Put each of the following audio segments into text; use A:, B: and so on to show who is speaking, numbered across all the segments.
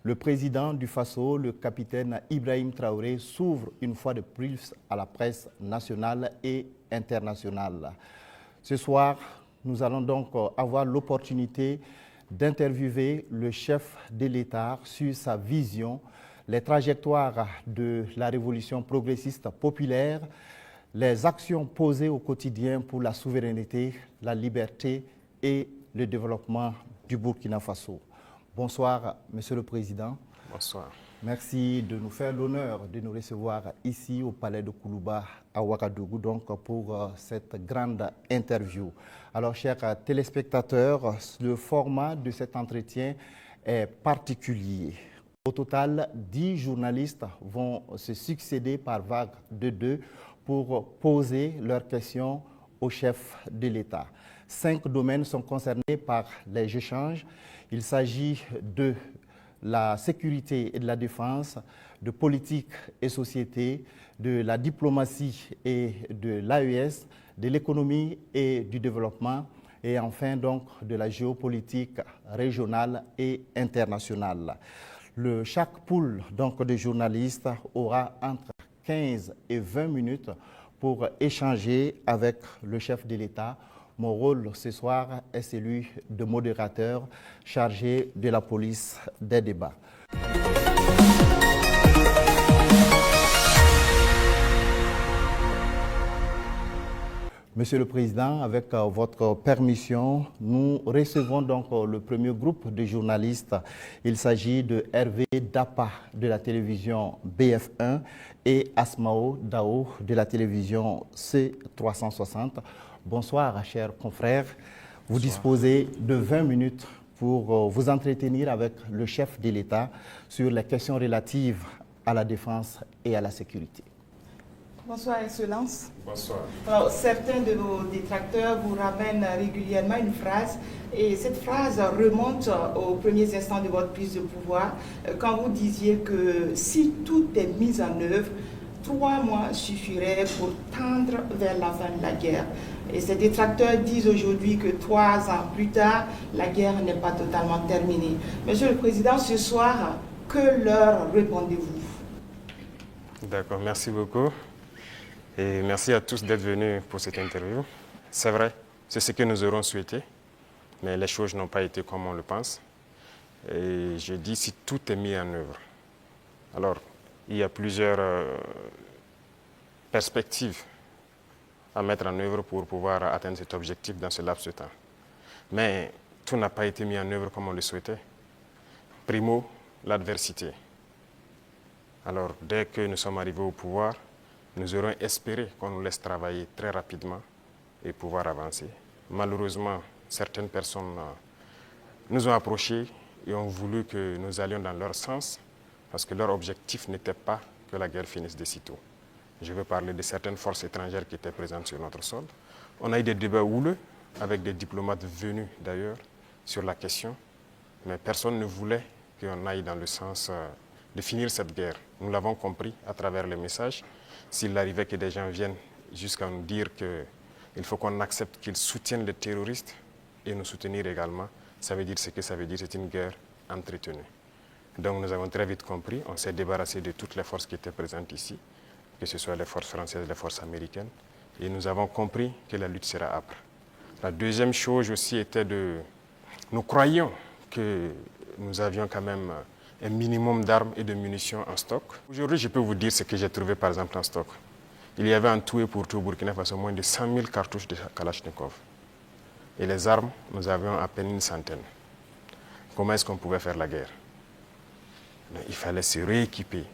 A: Le président du Faso, le capitaine Ibrahim Traoré, s'ouvre une fois de plus à la presse nationale et internationale. Ce soir, nous allons donc avoir l'opportunité d'interviewer le chef de l'État sur sa vision, les trajectoires de la révolution progressiste populaire, les actions posées au quotidien pour la souveraineté, la liberté et le développement du Burkina Faso. Bonsoir, Monsieur le Président.
B: Bonsoir.
A: Merci de nous faire l'honneur de nous recevoir ici au Palais de Koulouba à Ouagadougou donc pour cette grande interview. Alors, chers téléspectateurs, le format de cet entretien est particulier. Au total, 10 journalistes vont se succéder par vague de 2 pour poser leurs questions au chef de l'État. 5 domaines sont concernés par les échanges. Il s'agit de la sécurité et de la défense, de politique et société, de la diplomatie et de l'AES, de l'économie et du développement, et enfin donc de la géopolitique régionale et internationale. Chaque pool donc de journalistes aura entre 15 et 20 minutes pour échanger avec le chef de l'État. Mon rôle ce soir est celui de modérateur chargé de la police des débats. Monsieur le Président, avec votre permission, nous recevons donc le premier groupe de journalistes. Il s'agit de Hervé Dapa de la télévision BF1 et Asmao Dao de la télévision C360. Bonsoir, chers confrères. Vous disposez de 20 minutes pour vous entretenir avec le chef de l'État sur les questions relatives à la défense et à la sécurité.
C: Bonsoir, Excellence.
B: Bonsoir.
C: Alors, certains de nos détracteurs vous ramènent régulièrement une phrase, et cette phrase remonte aux premiers instants de votre prise de pouvoir, quand vous disiez que si tout est mis en œuvre, 3 mois suffiraient pour tendre vers la fin de la guerre. Et ces détracteurs disent aujourd'hui que 3 ans plus tard, la guerre n'est pas totalement terminée. Monsieur le Président, ce soir, que leur répondez-vous?
B: D'accord, merci beaucoup. Et merci à tous d'être venus pour cette interview. C'est vrai, c'est ce que nous aurons souhaité, mais les choses n'ont pas été comme on le pense. Et je dis si tout est mis en œuvre. Alors, il y a plusieurs perspectives à mettre en œuvre pour pouvoir atteindre cet objectif dans ce laps de temps. Mais tout n'a pas été mis en œuvre comme on le souhaitait. Primo, l'adversité. Alors, dès que nous sommes arrivés au pouvoir, nous aurons espéré qu'on nous laisse travailler très rapidement et pouvoir avancer. Malheureusement, certaines personnes nous ont approchés et ont voulu que nous allions dans leur sens parce que leur objectif n'était pas que la guerre finisse de sitôt. Je veux parler de certaines forces étrangères qui étaient présentes sur notre sol. On a eu des débats houleux avec des diplomates venus d'ailleurs sur la question, mais personne ne voulait qu'on aille dans le sens de finir cette guerre. Nous l'avons compris à travers les messages. S'il arrivait que des gens viennent jusqu'à nous dire qu'il faut qu'on accepte qu'ils soutiennent les terroristes et nous soutenir également, ça veut dire ce que ça veut dire, c'est une guerre entretenue. Donc nous avons très vite compris, on s'est débarrassé de toutes les forces qui étaient présentes ici, que ce soit les forces françaises, les forces américaines, et nous avons compris que la lutte sera âpre. La deuxième chose aussi était nous croyions que nous avions quand même un minimum d'armes et de munitions en stock. Aujourd'hui, je peux vous dire ce que j'ai trouvé par exemple en stock. Il y avait en tout et pour tout au Burkina Faso moins de 100 000 cartouches de Kalachnikov. Et les armes, nous avions à peine une centaine. Comment est-ce qu'on pouvait faire la guerre? Il fallait se rééquiper,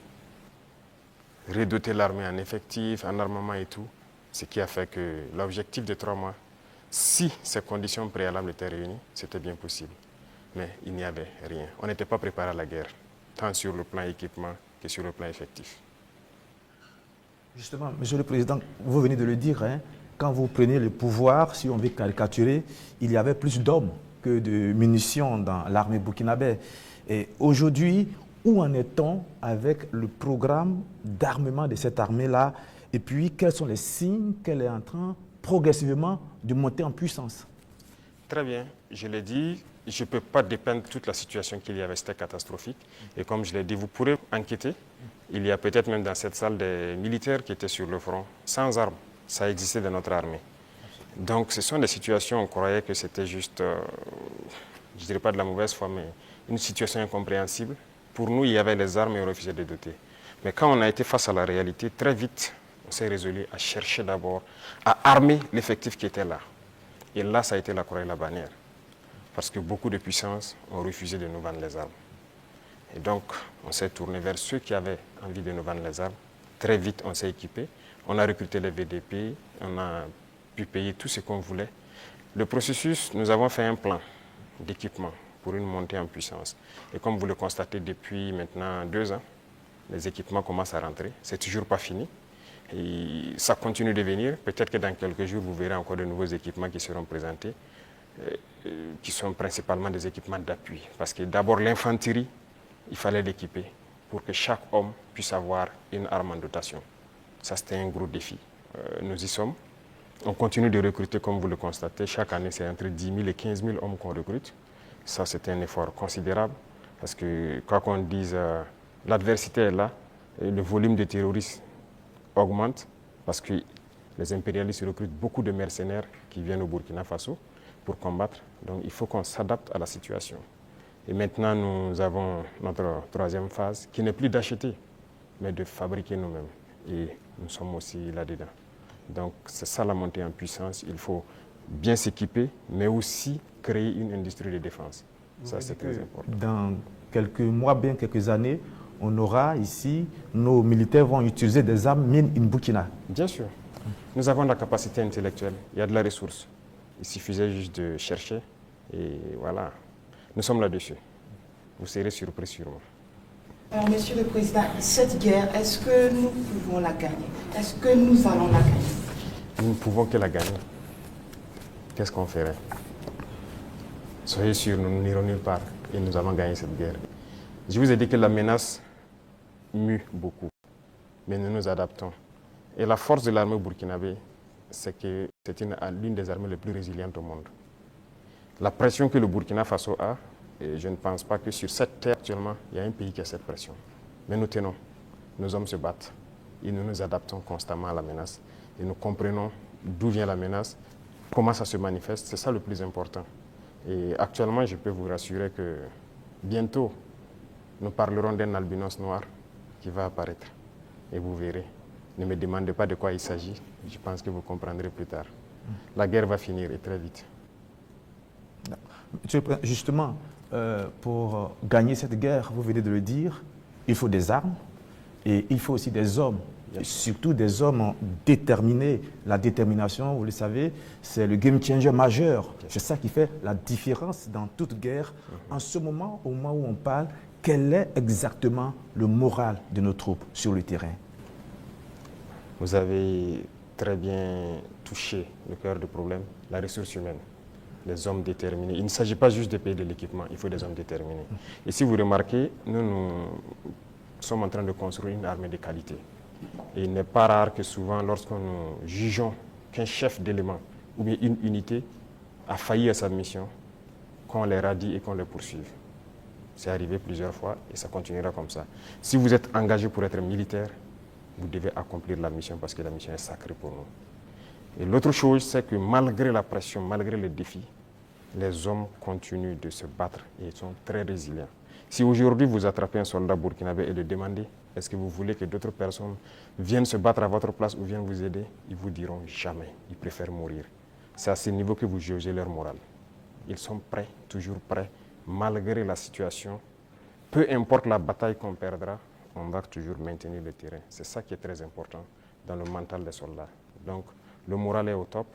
B: redoter l'armée en effectifs, en armement et tout. Ce qui a fait que l'objectif de 3 mois, si ces conditions préalables étaient réunies, c'était bien possible. Mais il n'y avait rien. On n'était pas préparé à la guerre, tant sur le plan équipement que sur le plan effectif.
D: Justement, Monsieur le Président, vous venez de le dire, hein, quand vous prenez le pouvoir, si on veut caricaturer, il y avait plus d'hommes que de munitions dans l'armée burkinabé. Et aujourd'hui, où en est-on avec le programme d'armement de cette armée-là? Et puis, quels sont les signes qu'elle est en train progressivement de monter en puissance?
B: Très bien. je l'ai dit, je ne peux pas dépeindre toute la situation qu'il y avait, c'était catastrophique. Et comme je l'ai dit, vous pourrez enquêter. Il y a peut-être même dans cette salle des militaires qui étaient sur le front, sans armes. Ça existait dans notre armée. Donc ce sont des situations, on croyait que c'était juste, je ne dirais pas de la mauvaise foi, mais une situation incompréhensible. Pour nous, il y avait les armes et on refusait de les doter. Mais quand on a été face à la réalité, très vite, on s'est résolu à chercher d'abord à armer l'effectif qui était là. Et là, ça a été la croix et la bannière. Parce que beaucoup de puissances ont refusé de nous vendre les armes. Et donc, on s'est tourné vers ceux qui avaient envie de nous vendre les armes. Très vite, on s'est équipé. On a recruté les VDP, on a pu payer tout ce qu'on voulait. Le processus, nous avons fait un plan d'équipement pour une montée en puissance. Et comme vous le constatez depuis maintenant 2 ans, les équipements commencent à rentrer. C'est toujours pas fini. Et ça continue de venir. Peut-être que dans quelques jours, vous verrez encore de nouveaux équipements qui seront présentés, qui sont principalement des équipements d'appui. Parce que d'abord, l'infanterie, il fallait l'équiper pour que chaque homme puisse avoir une arme en dotation. Ça, c'était un gros défi. Nous y sommes. On continue de recruter, comme vous le constatez. Chaque année, c'est entre 10 000 et 15 000 hommes qu'on recrute. Ça, c'est un effort considérable. Parce que, quoi qu'on dise, l'adversité est là. Et le volume de terroristes augmente. Parce que les impérialistes recrutent beaucoup de mercenaires qui viennent au Burkina Faso pour combattre. Donc, il faut qu'on s'adapte à la situation. Et maintenant, nous avons notre 3e phase, qui n'est plus d'acheter, mais de fabriquer nous-mêmes. Et nous sommes aussi là-dedans. Donc, c'est ça la montée en puissance. Il faut bien s'équiper, mais aussi créer une industrie de défense. Ça, c'est très important.
D: Dans quelques mois, bien quelques années, on aura ici, nos militaires vont utiliser des armes made in Burkina.
B: Bien sûr. Nous avons de la capacité intellectuelle, il y a de la ressource. Il suffisait juste de chercher et voilà. Nous sommes là-dessus. Vous serez surpris sûrement.
C: Alors, Monsieur le Président, cette guerre, est-ce que nous pouvons la gagner? Est-ce que nous allons la gagner?
B: Nous ne pouvons que la gagner. Qu'est-ce qu'on ferait? Soyez sûrs, nous n'irons nulle part et nous allons gagner cette guerre. Je vous ai dit que la menace mue beaucoup, mais nous nous adaptons. Et la force de l'armée burkinabé, c'est que c'est l'une des armées les plus résilientes au monde. La pression que le Burkina Faso a, et je ne pense pas que sur cette terre actuellement, il y a un pays qui a cette pression. Mais nous tenons, nos hommes se battent et nous nous adaptons constamment à la menace. Et nous comprenons d'où vient la menace, comment ça se manifeste, c'est ça le plus important. Et actuellement, je peux vous rassurer que bientôt, nous parlerons d'un albinos noir qui va apparaître. Et vous verrez. Ne me demandez pas de quoi il s'agit, je pense que vous comprendrez plus tard. La guerre va finir et très vite.
D: Justement, pour gagner cette guerre, vous venez de le dire, il faut des armes et il faut aussi des hommes, et surtout des hommes déterminés. La détermination, vous le savez, c'est le game changer majeur. C'est ça qui fait la différence dans toute guerre. En ce moment, au moment où on parle, quel est exactement le moral de nos troupes sur le terrain?
B: Vous avez très bien touché le cœur du problème, la ressource humaine, les hommes déterminés. Il ne s'agit pas juste de payer de l'équipement, il faut des hommes déterminés. Et si vous remarquez, nous sommes en train de construire une armée de qualité. Et il n'est pas rare que souvent, lorsque nous jugeons qu'un chef d'élément ou bien une unité a failli à sa mission, qu'on les radie et qu'on les poursuive. C'est arrivé plusieurs fois et ça continuera comme ça. Si vous êtes engagé pour être militaire, vous devez accomplir la mission parce que la mission est sacrée pour nous. Et l'autre chose, c'est que malgré la pression, malgré les défis, les hommes continuent de se battre et sont très résilients. Si aujourd'hui vous attrapez un soldat burkinabé et le demandez, est-ce que vous voulez que d'autres personnes viennent se battre à votre place ou viennent vous aider, ils vous diront jamais, ils préfèrent mourir. C'est à ce niveau que vous jugez leur morale. Ils sont prêts, toujours prêts, malgré la situation. Peu importe la bataille qu'on perdra, on va toujours maintenir le terrain. C'est ça qui est très important dans le mental des soldats. Donc, le moral est au top.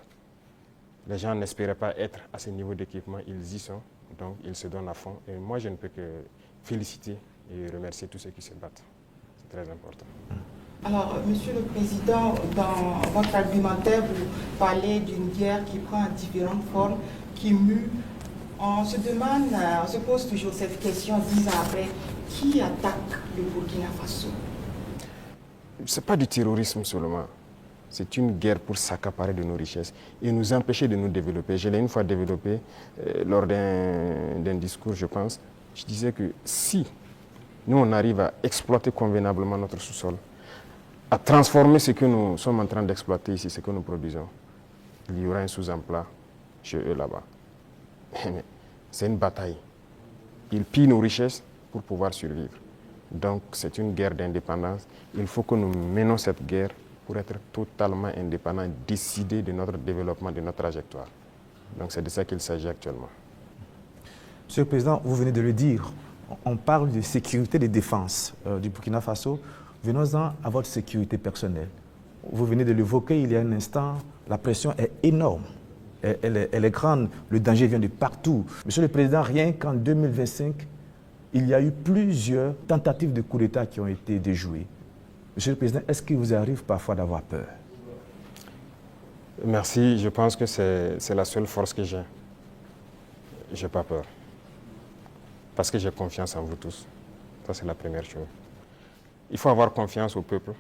B: Les gens n'espéraient pas être à ce niveau d'équipement, ils y sont. Donc, ils se donnent à fond. Et moi, je ne peux que féliciter et remercier tous ceux qui se battent. C'est très important.
C: Alors, Monsieur le Président, dans votre argumentaire, vous parlez d'une guerre qui prend différentes formes, qui mue. On se demande, on se pose toujours cette question 10 ans après, qui attaque le Burkina Faso?
B: Ce n'est pas du terrorisme seulement. c'est une guerre pour s'accaparer de nos richesses et nous empêcher de nous développer. Je l'ai une fois développé lors d'un discours, je pense. Je disais que si nous, on arrive à exploiter convenablement notre sous-sol, à transformer ce que nous sommes en train d'exploiter ici, ce que nous produisons, il y aura un sous-emploi chez eux là-bas. C'est une bataille. Ils pillent nos richesses pour pouvoir survivre. Donc c'est une guerre d'indépendance. Il faut que nous menons cette guerre pour être totalement indépendants, décider de notre développement, de notre trajectoire. Donc c'est de ça qu'il s'agit actuellement.
D: Monsieur le Président, vous venez de le dire, on parle de sécurité et de défense du Burkina Faso. Venons-en à votre sécurité personnelle. Vous venez de l'évoquer il y a un instant, la pression est énorme, elle est grande, le danger vient de partout. Monsieur le Président, rien qu'en 2025, il y a eu plusieurs tentatives de coup d'État qui ont été déjouées. Monsieur le Président, est-ce qu'il vous arrive parfois d'avoir peur?
B: Merci, je pense que c'est la seule force que j'ai. Je n'ai pas peur. Parce que j'ai confiance en vous tous. Ça, c'est la première chose. Il faut avoir confiance au peuple,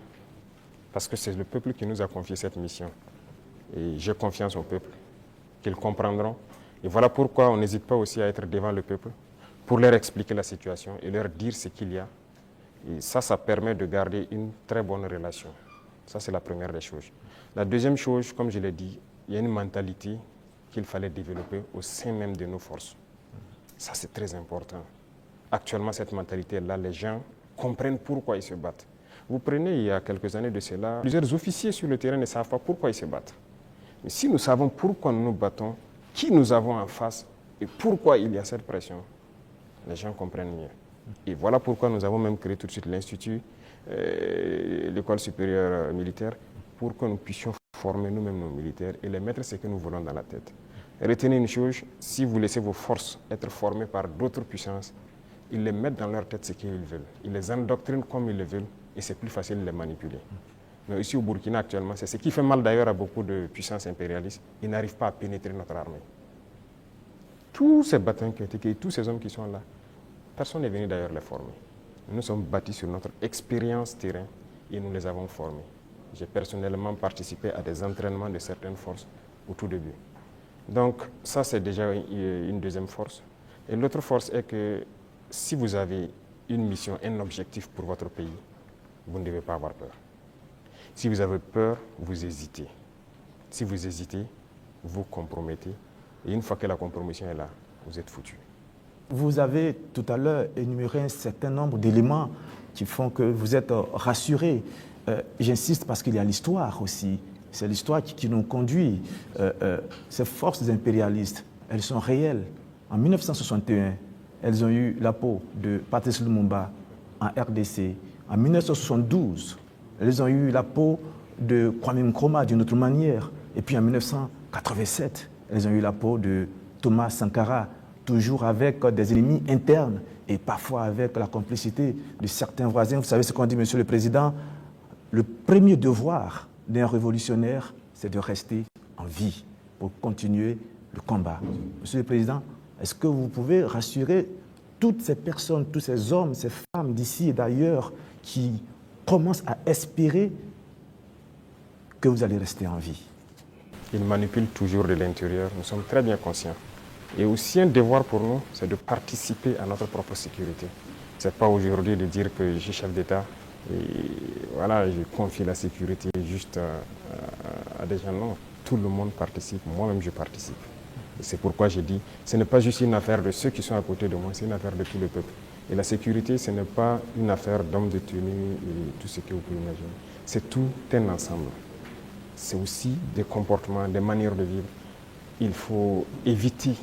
B: parce que c'est le peuple qui nous a confié cette mission. Et j'ai confiance au peuple, qu'ils comprendront. Et voilà pourquoi on n'hésite pas aussi à être devant le peuple, pour leur expliquer la situation et leur dire ce qu'il y a. Et ça permet de garder une très bonne relation. Ça, c'est la première des choses. La deuxième chose, comme je l'ai dit, il y a une mentalité qu'il fallait développer au sein même de nos forces. Ça, c'est très important. Actuellement, cette mentalité-là, les gens comprennent pourquoi ils se battent. Vous prenez, il y a quelques années de cela, plusieurs officiers sur le terrain ne savent pas pourquoi ils se battent. Mais si nous savons pourquoi nous nous battons, qui nous avons en face et pourquoi il y a cette pression, les gens comprennent mieux. Et voilà pourquoi nous avons même créé tout de suite l'Institut, l'école supérieure militaire, pour que nous puissions former nous-mêmes nos militaires et les mettre ce que nous voulons dans la tête. Retenez une chose, si vous laissez vos forces être formées par d'autres puissances, ils les mettent dans leur tête ce qu'ils veulent. Ils les endoctrinent comme ils le veulent et c'est plus facile de les manipuler. Mais ici au Burkina actuellement, c'est ce qui fait mal d'ailleurs à beaucoup de puissances impérialistes. Ils n'arrivent pas à pénétrer notre armée. Tous ces bataillons qui ont été créés, tous ces hommes qui sont là, personne n'est venu d'ailleurs les former. Nous sommes bâtis sur notre expérience terrain et nous les avons formés. J'ai personnellement participé à des entraînements de certaines forces au tout début. Donc ça, c'est déjà une deuxième force. Et l'autre force est que si vous avez une mission, un objectif pour votre pays, vous ne devez pas avoir peur. Si vous avez peur, vous hésitez. Si vous hésitez, vous compromettez. Et une fois que la compromission est là, vous êtes foutu.
D: Vous avez tout à l'heure énuméré un certain nombre d'éléments qui font que vous êtes rassuré. J'insiste parce qu'il y a l'histoire aussi. C'est l'histoire qui nous conduit. Ces forces impérialistes, elles sont réelles. En 1961, elles ont eu la peau de Patrice Lumumba en RDC. En 1972, elles ont eu la peau de Kwame Nkrumah d'une autre manière. Et puis en 1987, elles ont eu la peau de Thomas Sankara, toujours avec des ennemis internes et parfois avec la complicité de certains voisins. Vous savez ce qu'on dit, Monsieur le Président, le premier devoir d'un révolutionnaire, c'est de rester en vie pour continuer le combat. Monsieur le Président, est-ce que vous pouvez rassurer toutes ces personnes, tous ces hommes, ces femmes d'ici et d'ailleurs qui commencent à espérer que vous allez rester en vie?
B: Ils manipulent toujours de l'intérieur, nous sommes très bien conscients. Et aussi un devoir pour nous, c'est de participer à notre propre sécurité. Ce n'est pas aujourd'hui de dire que je suis chef d'État et voilà, je confie la sécurité juste à des gens. Non, tout le monde participe, moi-même je participe. Et c'est pourquoi je dis, ce n'est pas juste une affaire de ceux qui sont à côté de moi, c'est une affaire de tout le peuple. Et la sécurité, ce n'est pas une affaire d'hommes de tenue et tout ce que vous pouvez imaginer. C'est tout un ensemble. C'est aussi des comportements, des manières de vivre. Il faut éviter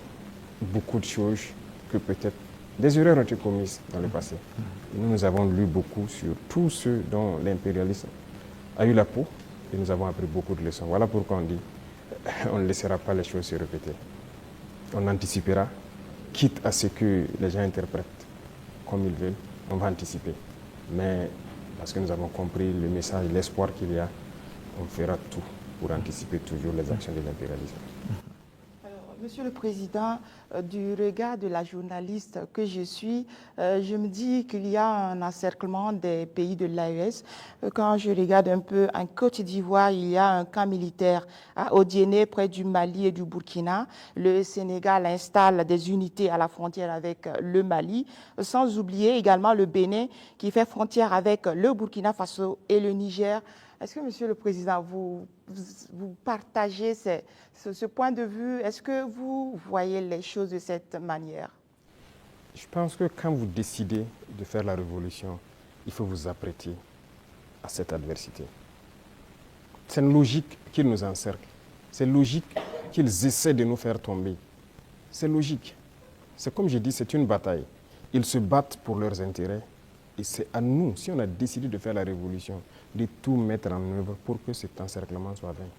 B: beaucoup de choses que peut-être des erreurs ont été commises dans le passé. Nous avons lu beaucoup sur tous ceux dont l'impérialisme a eu la peau et nous avons appris beaucoup de leçons. Voilà pourquoi on dit on ne laissera pas les choses se répéter. On anticipera, quitte à ce que les gens interprètent comme ils veulent, on va anticiper. Mais parce que nous avons compris le message, l'espoir qu'il y a, on fera tout pour anticiper toujours les actions de l'impérialisme.
C: Alors, Monsieur le Président, du regard de la journaliste que je suis, je me dis qu'il y a un encerclement des pays de l'AES. Quand je regarde un peu en Côte d'Ivoire, il y a un camp militaire à Odiéné, près du Mali et du Burkina. Le Sénégal installe des unités à la frontière avec le Mali, sans oublier également le Bénin qui fait frontière avec le Burkina Faso et le Niger. Est-ce que, Monsieur le Président, vous partagez ce point de vue? Est-ce que vous voyez les choses de cette manière?
B: Je pense que quand vous décidez de faire la révolution, il faut vous apprêter à cette adversité. C'est une logique qu'ils nous encerclent. C'est logique qu'ils essaient de nous faire tomber. C'est logique. C'est comme je dis, c'est une bataille. Ils se battent pour leurs intérêts. Et c'est à nous, si on a décidé de faire la révolution, de tout mettre en œuvre pour que cet encerclement soit vaincu.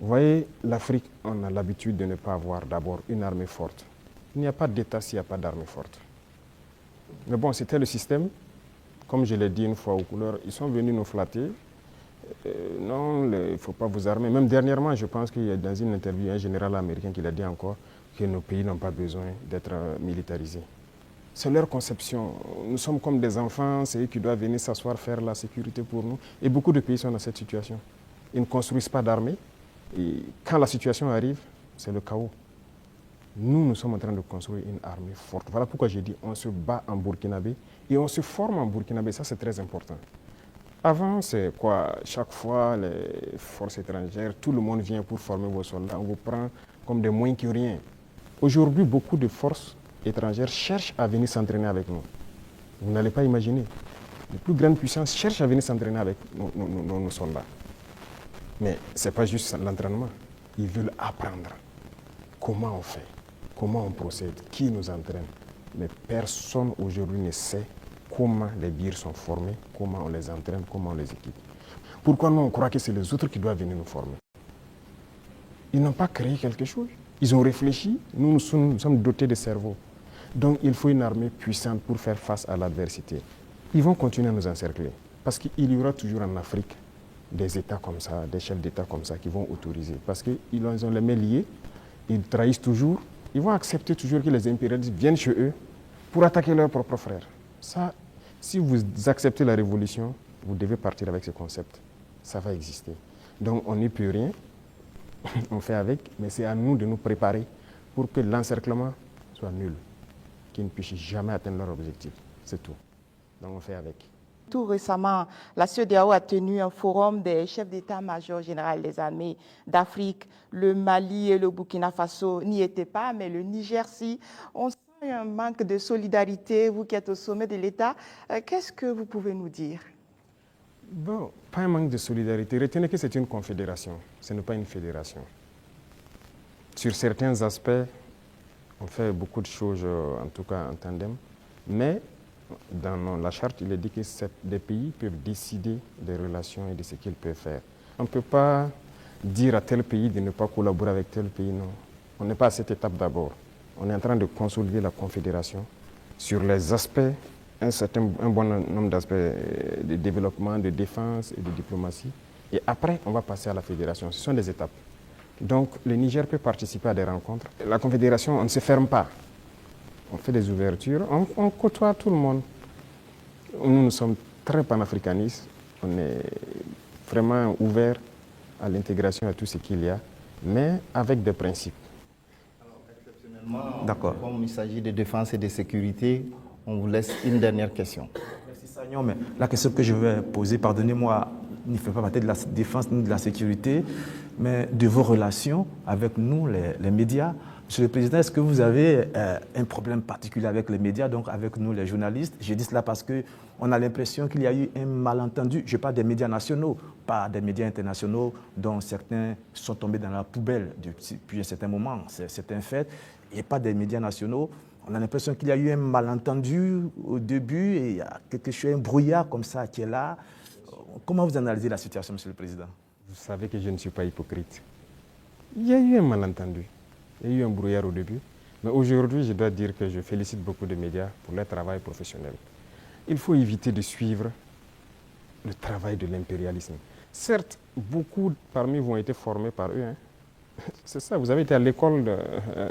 B: Vous voyez, l'Afrique, on a l'habitude de ne pas avoir d'abord une armée forte. Il n'y a pas d'État s'il n'y a pas d'armée forte. Mais bon, c'était le système. Comme je l'ai dit une fois aux couleurs, ils sont venus nous flatter. Non, il ne faut pas vous armer. Même dernièrement, je pense qu'il y a dans une interview un général américain qui l'a dit encore que nos pays n'ont pas besoin d'être militarisés. C'est leur conception. Nous sommes comme des enfants, c'est eux qui doivent venir s'asseoir, faire la sécurité pour nous. Et beaucoup de pays sont dans cette situation. Ils ne construisent pas d'armée. Et quand la situation arrive, c'est le chaos. Nous sommes en train de construire une armée forte. Voilà pourquoi j'ai dit on se bat en burkinabé et on se forme en burkinabé. Ça, c'est très important. Avant, c'est quoi? Chaque fois, les forces étrangères, tout le monde vient pour former vos soldats. On vous prend comme des moins que rien. Aujourd'hui, beaucoup de forces étrangères cherchent à venir s'entraîner avec nous. Vous n'allez pas imaginer. Les plus grandes puissances cherchent à venir s'entraîner avec nos soldats. Mais ce n'est pas juste l'entraînement. Ils veulent apprendre comment on fait, comment on procède, qui nous entraîne. Mais personne aujourd'hui ne sait comment les birs sont formés, comment on les entraîne, comment on les équipe. Pourquoi nous on croit que c'est les autres qui doivent venir nous former? Ils n'ont pas créé quelque chose. Ils ont réfléchi, nous sommes dotés de cerveau. Donc il faut une armée puissante pour faire face à l'adversité. Ils vont continuer à nous encercler. Parce qu'il y aura toujours en Afrique des États comme ça, des chefs d'État comme ça qui vont autoriser. Parce qu'ils ont les mains liées, ils trahissent toujours, ils vont accepter toujours que les impérialistes viennent chez eux pour attaquer leurs propres frères. Ça, si vous acceptez la révolution, vous devez partir avec ce concept. Ça va exister. Donc on n'y peut rien, on fait avec, mais c'est à nous de nous préparer pour que l'encerclement soit nul, qu'ils ne puissent jamais atteindre leur objectif. C'est tout. Donc on fait avec.
C: Tout récemment, la CEDEAO a tenu un forum des chefs d'état-major général des armées d'Afrique. Le Mali et le Burkina Faso n'y étaient pas, mais le Niger, si. On sent un manque de solidarité, vous qui êtes au sommet de l'État. Qu'est-ce que vous pouvez nous dire?
B: Bon, pas un manque de solidarité. Retenez que c'est une confédération, ce n'est pas une fédération. Sur certains aspects, on fait beaucoup de choses, en tout cas en tandem, mais dans la charte, il est dit que des pays peuvent décider des relations et de ce qu'ils peuvent faire. On ne peut pas dire à tel pays de ne pas collaborer avec tel pays, non. On n'est pas à cette étape d'abord. On est en train de consolider la confédération sur les aspects, un bon nombre d'aspects de développement, de défense et de diplomatie. Et après, on va passer à la fédération. Ce sont des étapes. Donc, le Niger peut participer à des rencontres. La confédération, on ne se ferme pas. On fait des ouvertures, on côtoie tout le monde. Nous sommes très panafricanistes, on est vraiment ouverts à l'intégration, à tout ce qu'il y a, mais avec des principes.
A: Alors, exceptionnellement, d'accord. Comme il s'agit de défense et de sécurité, on vous laisse une dernière question.
D: Merci Sagnon, mais la question que je vais poser, pardonnez-moi, ne fait pas partie de la défense ni de la sécurité, mais de vos relations avec nous, les médias. Monsieur le Président, est-ce que vous avez un problème particulier avec les médias, donc avec nous les journalistes? Je dis cela parce qu'on a l'impression qu'il y a eu un malentendu. Je parle des médias nationaux, pas des médias internationaux dont certains sont tombés dans la poubelle depuis un certain moment. C'est un fait. Et pas des médias nationaux. On a l'impression qu'il y a eu un malentendu au début et il y a quelque chose, un brouillard comme ça qui est là. Comment vous analysez la situation, Monsieur le Président?
B: Vous savez que je ne suis pas hypocrite. Il y a eu un malentendu. Il y a eu un brouillard au début, mais aujourd'hui, je dois dire que je félicite beaucoup de médias pour leur travail professionnel. Il faut éviter de suivre le travail de l'impérialisme. Certes, beaucoup parmi vous ont été formés par eux, hein, C'est ça, vous avez été à l'école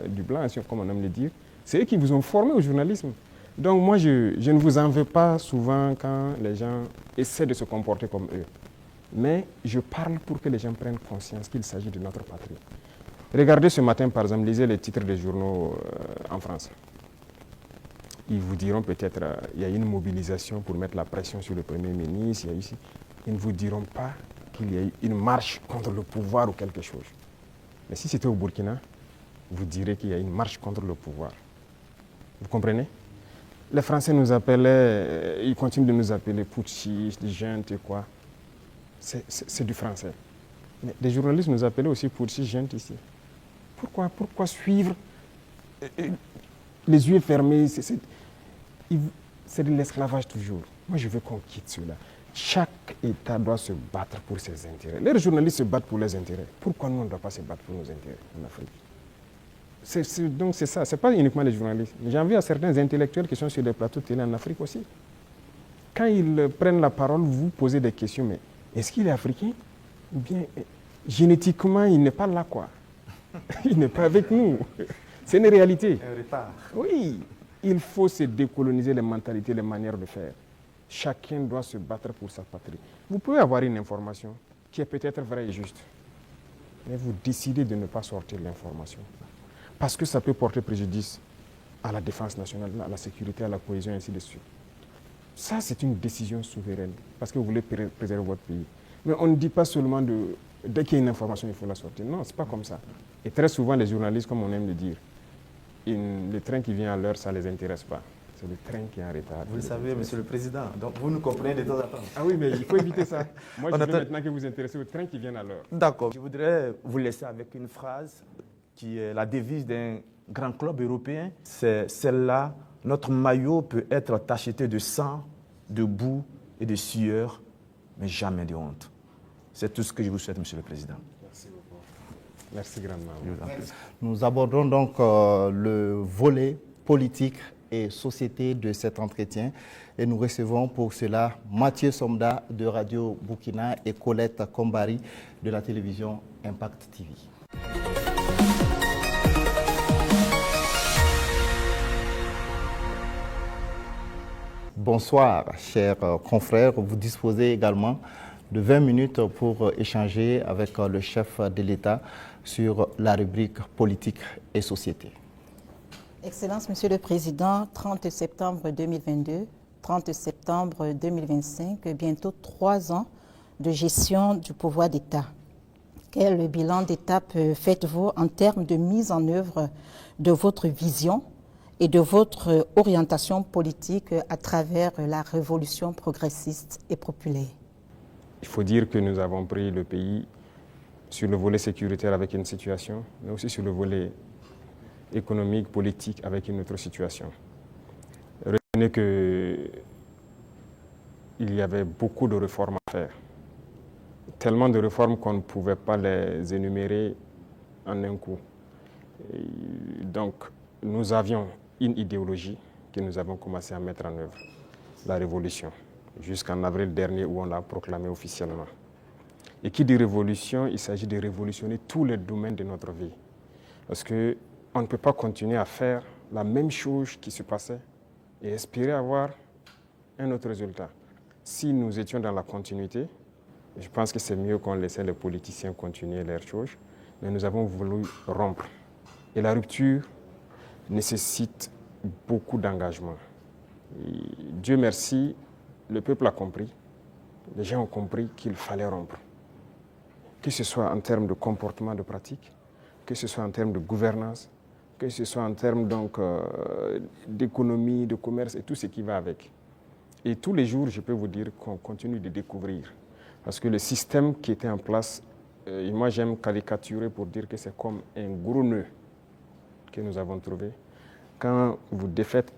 B: du blanc, comme on aime le dire. C'est eux qui vous ont formé au journalisme. Donc moi, je ne vous en veux pas souvent quand les gens essaient de se comporter comme eux. Mais je parle pour que les gens prennent conscience qu'il s'agit de notre patrie. Regardez ce matin, par exemple, lisez les titres des journaux en France. Ils vous diront peut-être qu'il y a une mobilisation pour mettre la pression sur le Premier ministre. Ils ne vous diront pas qu'il y a eu une marche contre le pouvoir ou quelque chose. Mais si c'était au Burkina, vous direz qu'il y a une marche contre le pouvoir. Vous comprenez? Les Français nous appelaient, ils continuent de nous appeler putschistes, juntes et quoi. C'est du français. Mais des journalistes nous appelaient aussi putschistes, juntes ici. Pourquoi suivre les yeux fermés? C'est de l'esclavage toujours. Moi, je veux qu'on quitte cela. Chaque État doit se battre pour ses intérêts. Les journalistes se battent pour leurs intérêts. Pourquoi nous, on ne doit pas se battre pour nos intérêts en Afrique? Donc c'est ça, ce n'est pas uniquement les journalistes. J'en vu à certains intellectuels qui sont sur des plateaux de télé en Afrique aussi. Quand ils prennent la parole, vous posez des questions, mais est-ce qu'il est africain? Ou bien génétiquement, il n'est pas là, quoi. Il n'est pas avec nous. C'est une réalité.
D: Un retard.
B: Oui, il faut se décoloniser les mentalités, les manières de faire. Chacun doit se battre pour sa patrie. Vous pouvez avoir une information qui est peut-être vraie et juste, mais vous décidez de ne pas sortir l'information. Parce que ça peut porter préjudice à la défense nationale, à la sécurité, à la cohésion, et ainsi de suite. Ça, c'est une décision souveraine, parce que vous voulez préserver votre pays. Mais on ne dit pas seulement dès qu'il y a une information, il faut la sortir. Non, ce n'est pas comme ça. Et très souvent, les journalistes, comme on aime le dire, le train qui vient à l'heure, ça ne les intéresse pas. C'est le train qui est en retard.
D: Vous le savez, Monsieur le Président, donc vous nous comprenez de temps en temps.
B: Ah oui, mais il faut éviter ça. Moi, je veux maintenant que vous vous intéressez au train qui vient à l'heure.
D: D'accord. Je voudrais vous laisser avec une phrase qui est la devise d'un grand club européen. C'est celle-là: notre maillot peut être tacheté de sang, de boue et de sueur, mais jamais de honte. C'est tout ce que je vous souhaite, Monsieur le Président.
B: Merci beaucoup. Merci grandement.
A: Nous abordons donc le volet politique et société de cet entretien et nous recevons pour cela Mathieu Somda de Radio Burkina et Colette Kombari de la télévision Impact TV. Bonsoir, chers confrères. Vous disposez également de 20 minutes pour échanger avec le chef de l'État sur la rubrique politique et société.
E: Excellence, Monsieur le Président, 30 septembre 2022, 30 septembre 2025, bientôt 3 ans de gestion du pouvoir d'État. Quel bilan d'étape faites-vous en termes de mise en œuvre de votre vision et de votre orientation politique à travers la révolution progressiste et populaire?
B: Il faut dire que nous avons pris le pays sur le volet sécuritaire avec une situation, mais aussi sur le volet économique, politique avec une autre situation. Retenez qu'il y avait beaucoup de réformes à faire. Tellement de réformes qu'on ne pouvait pas les énumérer en un coup. Et donc, nous avions une idéologie que nous avons commencé à mettre en œuvre, la révolution, jusqu'en avril dernier où on l'a proclamée officiellement. Et qui dit révolution, il s'agit de révolutionner tous les domaines de notre vie. Parce qu'on ne peut pas continuer à faire la même chose qui se passait et espérer avoir un autre résultat. Si nous étions dans la continuité, je pense que c'est mieux qu'on laissait les politiciens continuer leurs choses, mais nous avons voulu rompre. Et la rupture nécessite beaucoup d'engagement. Dieu merci, le peuple a compris, les gens ont compris qu'il fallait rompre. Que ce soit en termes de comportement, de pratique, que ce soit en termes de gouvernance, que ce soit en termes d'économie, de commerce et tout ce qui va avec. Et tous les jours, je peux vous dire qu'on continue de découvrir. Parce que le système qui était en place, et moi j'aime caricaturer pour dire que c'est comme un gros nœud que nous avons trouvé. Quand vous défaites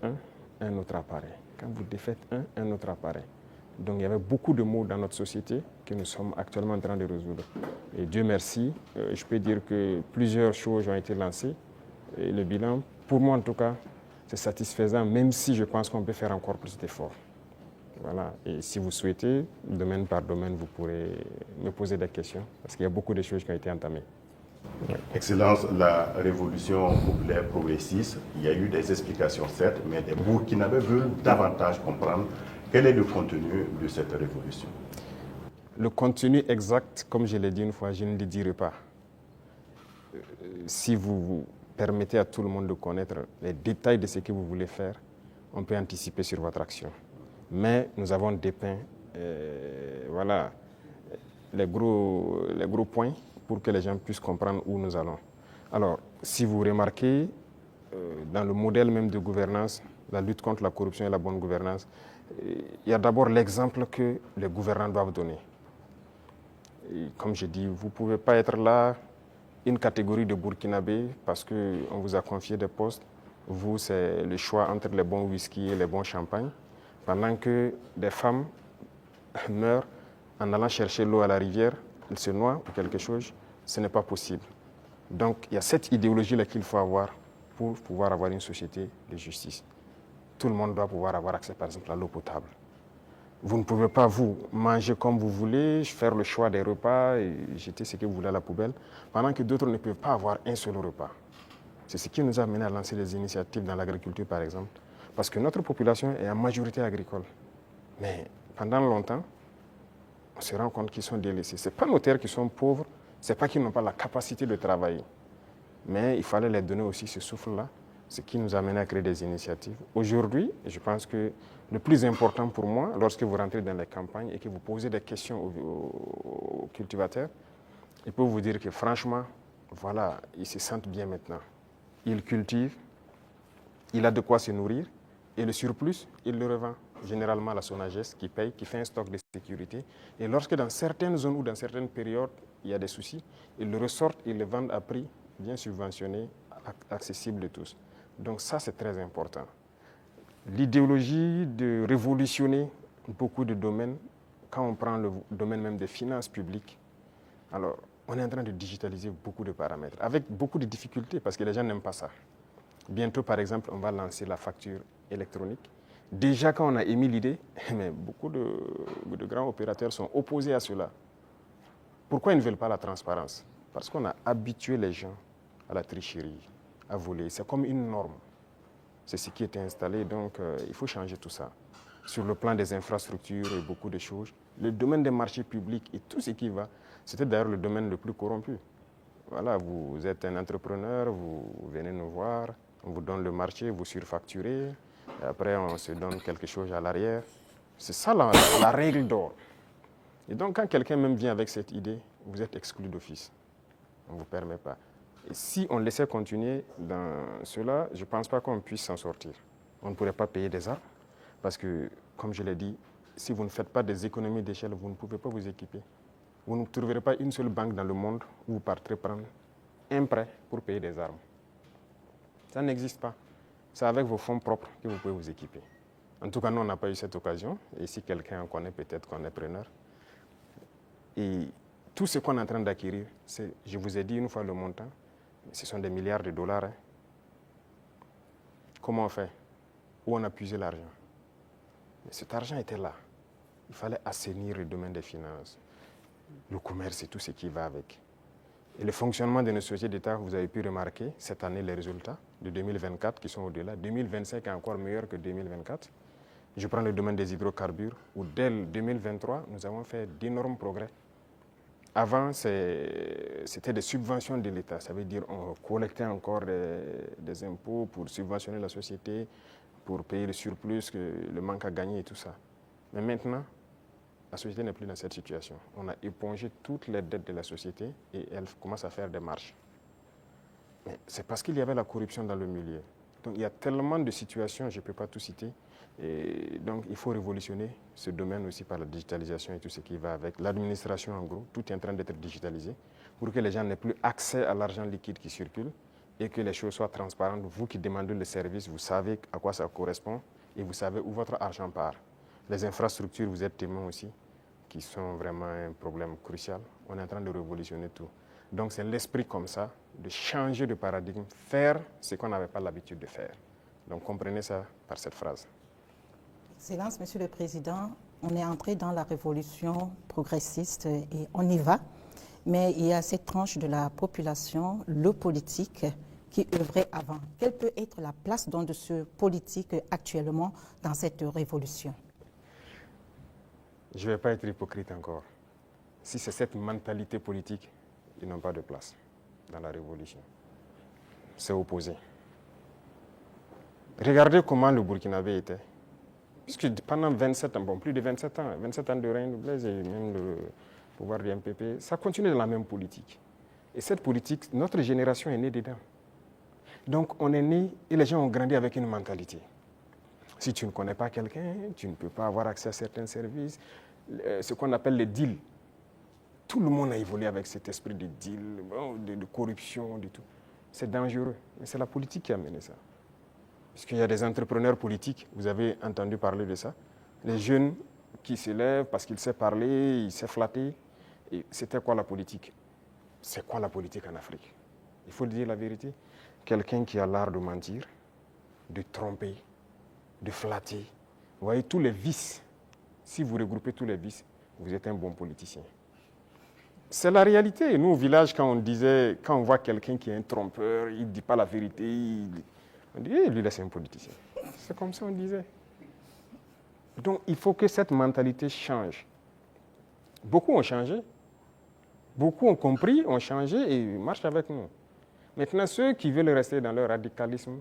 B: un autre apparaît. Quand vous défaites un autre apparaît. Donc il y avait beaucoup de maux dans notre société que nous sommes actuellement en train de résoudre. Et Dieu merci, je peux dire que plusieurs choses ont été lancées. Et le bilan, pour moi en tout cas, c'est satisfaisant, même si je pense qu'on peut faire encore plus d'efforts. Voilà. Et si vous souhaitez, domaine par domaine, vous pourrez me poser des questions, parce qu'il y a beaucoup de choses qui ont été entamées.
F: Excellence, la révolution populaire progressiste, il y a eu des explications certes, mais les Burkinabés veulent davantage comprendre quel est le contenu de cette révolution.
B: Le contenu exact, comme je l'ai dit une fois, je ne le dirai pas. Si vous permettez à tout le monde de connaître les détails de ce que vous voulez faire, on peut anticiper sur votre action. Mais nous avons dépeint voilà, les gros points pour que les gens puissent comprendre où nous allons. Alors, si vous remarquez, dans le modèle même de gouvernance, la lutte contre la corruption et la bonne gouvernance, il y a d'abord l'exemple que les gouvernants doivent donner. Et comme je dis, vous ne pouvez pas être là, une catégorie de Burkinabés, parce qu'on vous a confié des postes. Vous, c'est le choix entre les bons whisky et les bons champagnes, pendant que des femmes meurent en allant chercher l'eau à la rivière, elles se noient ou quelque chose, ce n'est pas possible. Donc, il y a cette idéologie-là qu'il faut avoir pour pouvoir avoir une société de justice. Tout le monde doit pouvoir avoir accès, par exemple, à l'eau potable. Vous ne pouvez pas, vous, manger comme vous voulez, faire le choix des repas et jeter ce que vous voulez à la poubelle, pendant que d'autres ne peuvent pas avoir un seul repas. C'est ce qui nous a amené à lancer des initiatives dans l'agriculture, par exemple, parce que notre population est en majorité agricole. Mais pendant longtemps, on se rend compte qu'ils sont délaissés. Ce n'est pas nos terres qui sont pauvres, ce n'est pas qu'ils n'ont pas la capacité de travailler. Mais il fallait les donner aussi ce souffle-là, ce qui nous a amené à créer des initiatives. Aujourd'hui, je pense que le plus important pour moi, lorsque vous rentrez dans les campagnes et que vous posez des questions aux cultivateurs, ils peuvent vous dire que franchement, voilà, ils se sentent bien maintenant. Ils cultivent, il a de quoi se nourrir, et le surplus, il le revend généralement à la Sonagest qui paye, qui fait un stock de sécurité. Et lorsque dans certaines zones ou dans certaines périodes, il y a des soucis, ils le ressortent, ils le vendent à prix bien subventionné, accessible de tous. Donc ça, c'est très important. L'idéologie de révolutionner beaucoup de domaines, quand on prend le domaine même des finances publiques, alors on est en train de digitaliser beaucoup de paramètres, avec beaucoup de difficultés, parce que les gens n'aiment pas ça. Bientôt, par exemple, on va lancer la facture électronique. Déjà, quand on a émis l'idée, mais beaucoup de grands opérateurs sont opposés à cela. Pourquoi ils ne veulent pas la transparence? Parce qu'on a habitué les gens à la tricherie, à voler. C'est comme une norme. C'est ce qui était installé, donc il faut changer tout ça. Sur le plan des infrastructures et beaucoup de choses, le domaine des marchés publics et tout ce qui va, c'était d'ailleurs le domaine le plus corrompu. Voilà, vous êtes un entrepreneur, vous venez nous voir, on vous donne le marché, vous surfacturez, et après on se donne quelque chose à l'arrière. C'est ça la règle d'or. Et donc quand quelqu'un même vient avec cette idée, vous êtes exclu d'office. On ne vous permet pas. Et si on laissait continuer dans cela, je ne pense pas qu'on puisse s'en sortir. On ne pourrait pas payer des armes, parce que, comme je l'ai dit, si vous ne faites pas des économies d'échelle, vous ne pouvez pas vous équiper. Vous ne trouverez pas une seule banque dans le monde où vous partirez prendre un prêt pour payer des armes. Ça n'existe pas. C'est avec vos fonds propres que vous pouvez vous équiper. En tout cas, nous, on n'a pas eu cette occasion. Et si quelqu'un en connaît, peut-être qu'on est preneur. Et tout ce qu'on est en train d'acquérir, je vous ai dit une fois le montant, ce sont des milliards de dollars. Hein. Comment on fait? Où on a puisé l'argent? Mais cet argent était là. Il fallait assainir le domaine des finances, le commerce et tout ce qui va avec. Et le fonctionnement de nos sociétés d'État, vous avez pu remarquer cette année les résultats de 2024 qui sont au-delà. 2025 est encore meilleur que 2024. Je prends le domaine des hydrocarbures où dès 2023, nous avons fait d'énormes progrès. Avant, c'était des subventions de l'État. Ça veut dire qu'on collectait encore des impôts pour subventionner la société, pour payer le surplus, le manque à gagner et tout ça. Mais maintenant, la société n'est plus dans cette situation. On a épongé toutes les dettes de la société et elle commence à faire des marches. Mais c'est parce qu'il y avait la corruption dans le milieu. Donc il y a tellement de situations, je ne peux pas tout citer. Et donc il faut révolutionner ce domaine aussi par la digitalisation et tout ce qui va avec. L'administration en gros, tout est en train d'être digitalisé pour que les gens n'aient plus accès à l'argent liquide qui circule et que les choses soient transparentes. Vous qui demandez le service, vous savez à quoi ça correspond et vous savez où votre argent part. Les infrastructures, vous êtes témoins aussi, qui sont vraiment un problème crucial. On est en train de révolutionner tout. Donc c'est l'esprit comme ça, de changer de paradigme, faire ce qu'on n'avait pas l'habitude de faire. Donc comprenez ça par cette phrase.
E: Excellence, Monsieur le Président, on est entré dans la révolution progressiste et on y va. mais il y a cette tranche de la population, le politique, qui œuvrait avant. Quelle peut être la place donc de ce politique actuellement dans cette révolution?
B: Je ne vais pas être hypocrite encore. Si c'est cette mentalité politique, ils n'ont pas de place dans la révolution. C'est opposé. Regardez comment le Burkinabé était. Puisque pendant 27 ans, bon, plus de 27 ans de règne de Blaise et même le pouvoir du MPP, ça continue dans la même politique. Et cette politique, notre génération est née dedans. Donc on est né et les gens ont grandi avec une mentalité. Si tu ne connais pas quelqu'un, tu ne peux pas avoir accès à certains services. Ce qu'on appelle les deals. Tout le monde a évolué avec cet esprit de deal, de corruption, de tout. C'est dangereux, mais c'est la politique qui a mené ça. Parce qu'il y a des entrepreneurs politiques, vous avez entendu parler de ça. Les jeunes qui se lèvent parce qu'ils savent parler, ils savent flatter. Et c'était quoi la politique? C'est quoi la politique en Afrique? Il faut dire la vérité. Quelqu'un qui a l'art de mentir, de tromper, de flatter. Vous voyez tous les vices. Si vous regroupez tous les vices, vous êtes un bon politicien. C'est la réalité. Nous, au village, quand on voit quelqu'un qui est un trompeur, il ne dit pas la vérité, on dit, lui, là, c'est un politicien. C'est comme ça on disait. Donc, il faut que cette mentalité change. Beaucoup ont changé. Beaucoup ont compris, ont changé et marchent avec nous. Maintenant, ceux qui veulent rester dans leur radicalisme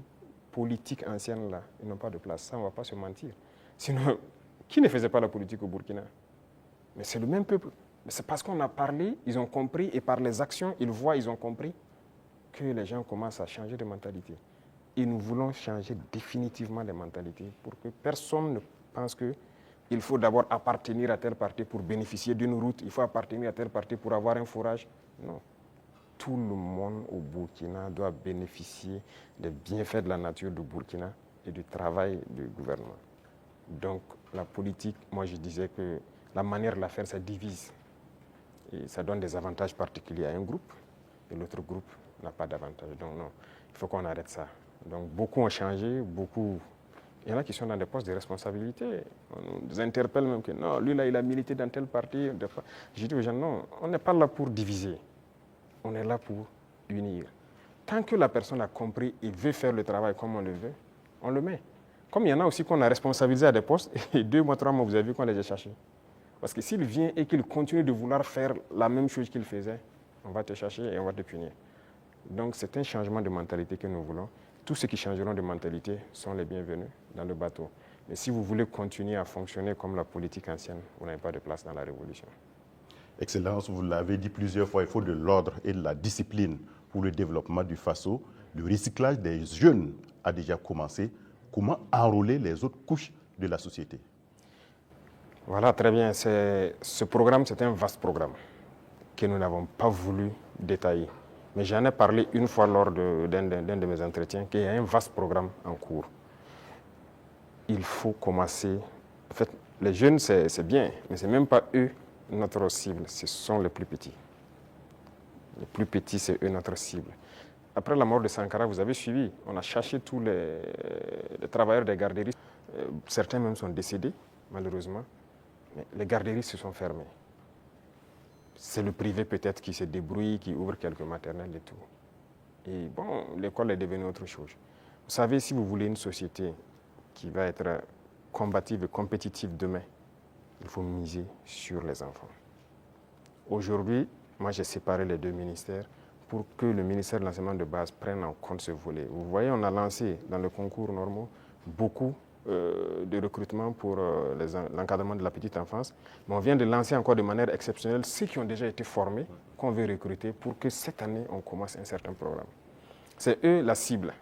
B: politique ancienne, là, ils n'ont pas de place. Ça, on ne va pas se mentir. Sinon, qui ne faisait pas la politique au Burkina? Mais c'est le même peuple. Mais c'est parce qu'on a parlé, ils ont compris, et par les actions, ils voient, ils ont compris, que les gens commencent à changer de mentalité. Et nous voulons changer définitivement les mentalités pour que personne ne pense qu'il faut d'abord appartenir à tel parti pour bénéficier d'une route, il faut appartenir à tel parti pour avoir un forage. Non. Tout le monde au Burkina doit bénéficier des bienfaits de la nature du Burkina et du travail du gouvernement. Donc la politique, moi je disais que la manière de la faire, ça divise. Et ça donne des avantages particuliers à un groupe et l'autre groupe n'a pas d'avantage. Donc non, il faut qu'on arrête ça. Donc beaucoup ont changé, il y en a qui sont dans des postes de responsabilité. On nous interpelle même que non, lui là il a milité dans tel parti. Je dis aux gens non, on n'est pas là pour diviser, on est là pour unir. Tant que la personne a compris et veut faire le travail comme on le veut, on le met. Comme il y en a aussi qu'on a responsabilisé à des postes, et 2 mois, 3 mois, vous avez vu qu'on les a cherchés. Parce que s'il vient et qu'il continue de vouloir faire la même chose qu'il faisait, on va te chercher et on va te punir. Donc c'est un changement de mentalité que nous voulons. Tous ceux qui changeront de mentalité sont les bienvenus dans le bateau. Mais si vous voulez continuer à fonctionner comme la politique ancienne, vous n'avez pas de place dans la révolution.
F: Excellence, vous l'avez dit plusieurs fois, il faut de l'ordre et de la discipline pour le développement du FASO. Le recyclage des jeunes a déjà commencé. Comment enrôler les autres couches de la société?
B: Voilà, très bien. Ce programme, c'est un vaste programme que nous n'avons pas voulu détailler. Mais j'en ai parlé une fois lors d'un de mes entretiens, qu'il y a un vaste programme en cours. Il faut commencer. En fait, les jeunes, c'est bien, mais ce n'est même pas eux notre cible, ce sont les plus petits. Les plus petits, c'est eux notre cible. Après la mort de Sankara, vous avez suivi, on a cherché tous les travailleurs des garderies. Certains même sont décédés, malheureusement. Mais les garderies se sont fermées. C'est le privé peut-être qui se débrouille, qui ouvre quelques maternelles et tout. Et bon, l'école est devenue autre chose. Vous savez, si vous voulez une société qui va être combative et compétitive demain, il faut miser sur les enfants. Aujourd'hui, moi j'ai séparé les 2 ministères pour que le ministère de l'enseignement de base prenne en compte ce volet. Vous voyez, on a lancé dans le concours normaux beaucoup de recrutement pour l'encadrement de la petite enfance. Mais on vient de lancer encore de manière exceptionnelle ceux qui ont déjà été formés, qu'on veut recruter pour que cette année, on commence un certain programme. C'est eux la cible.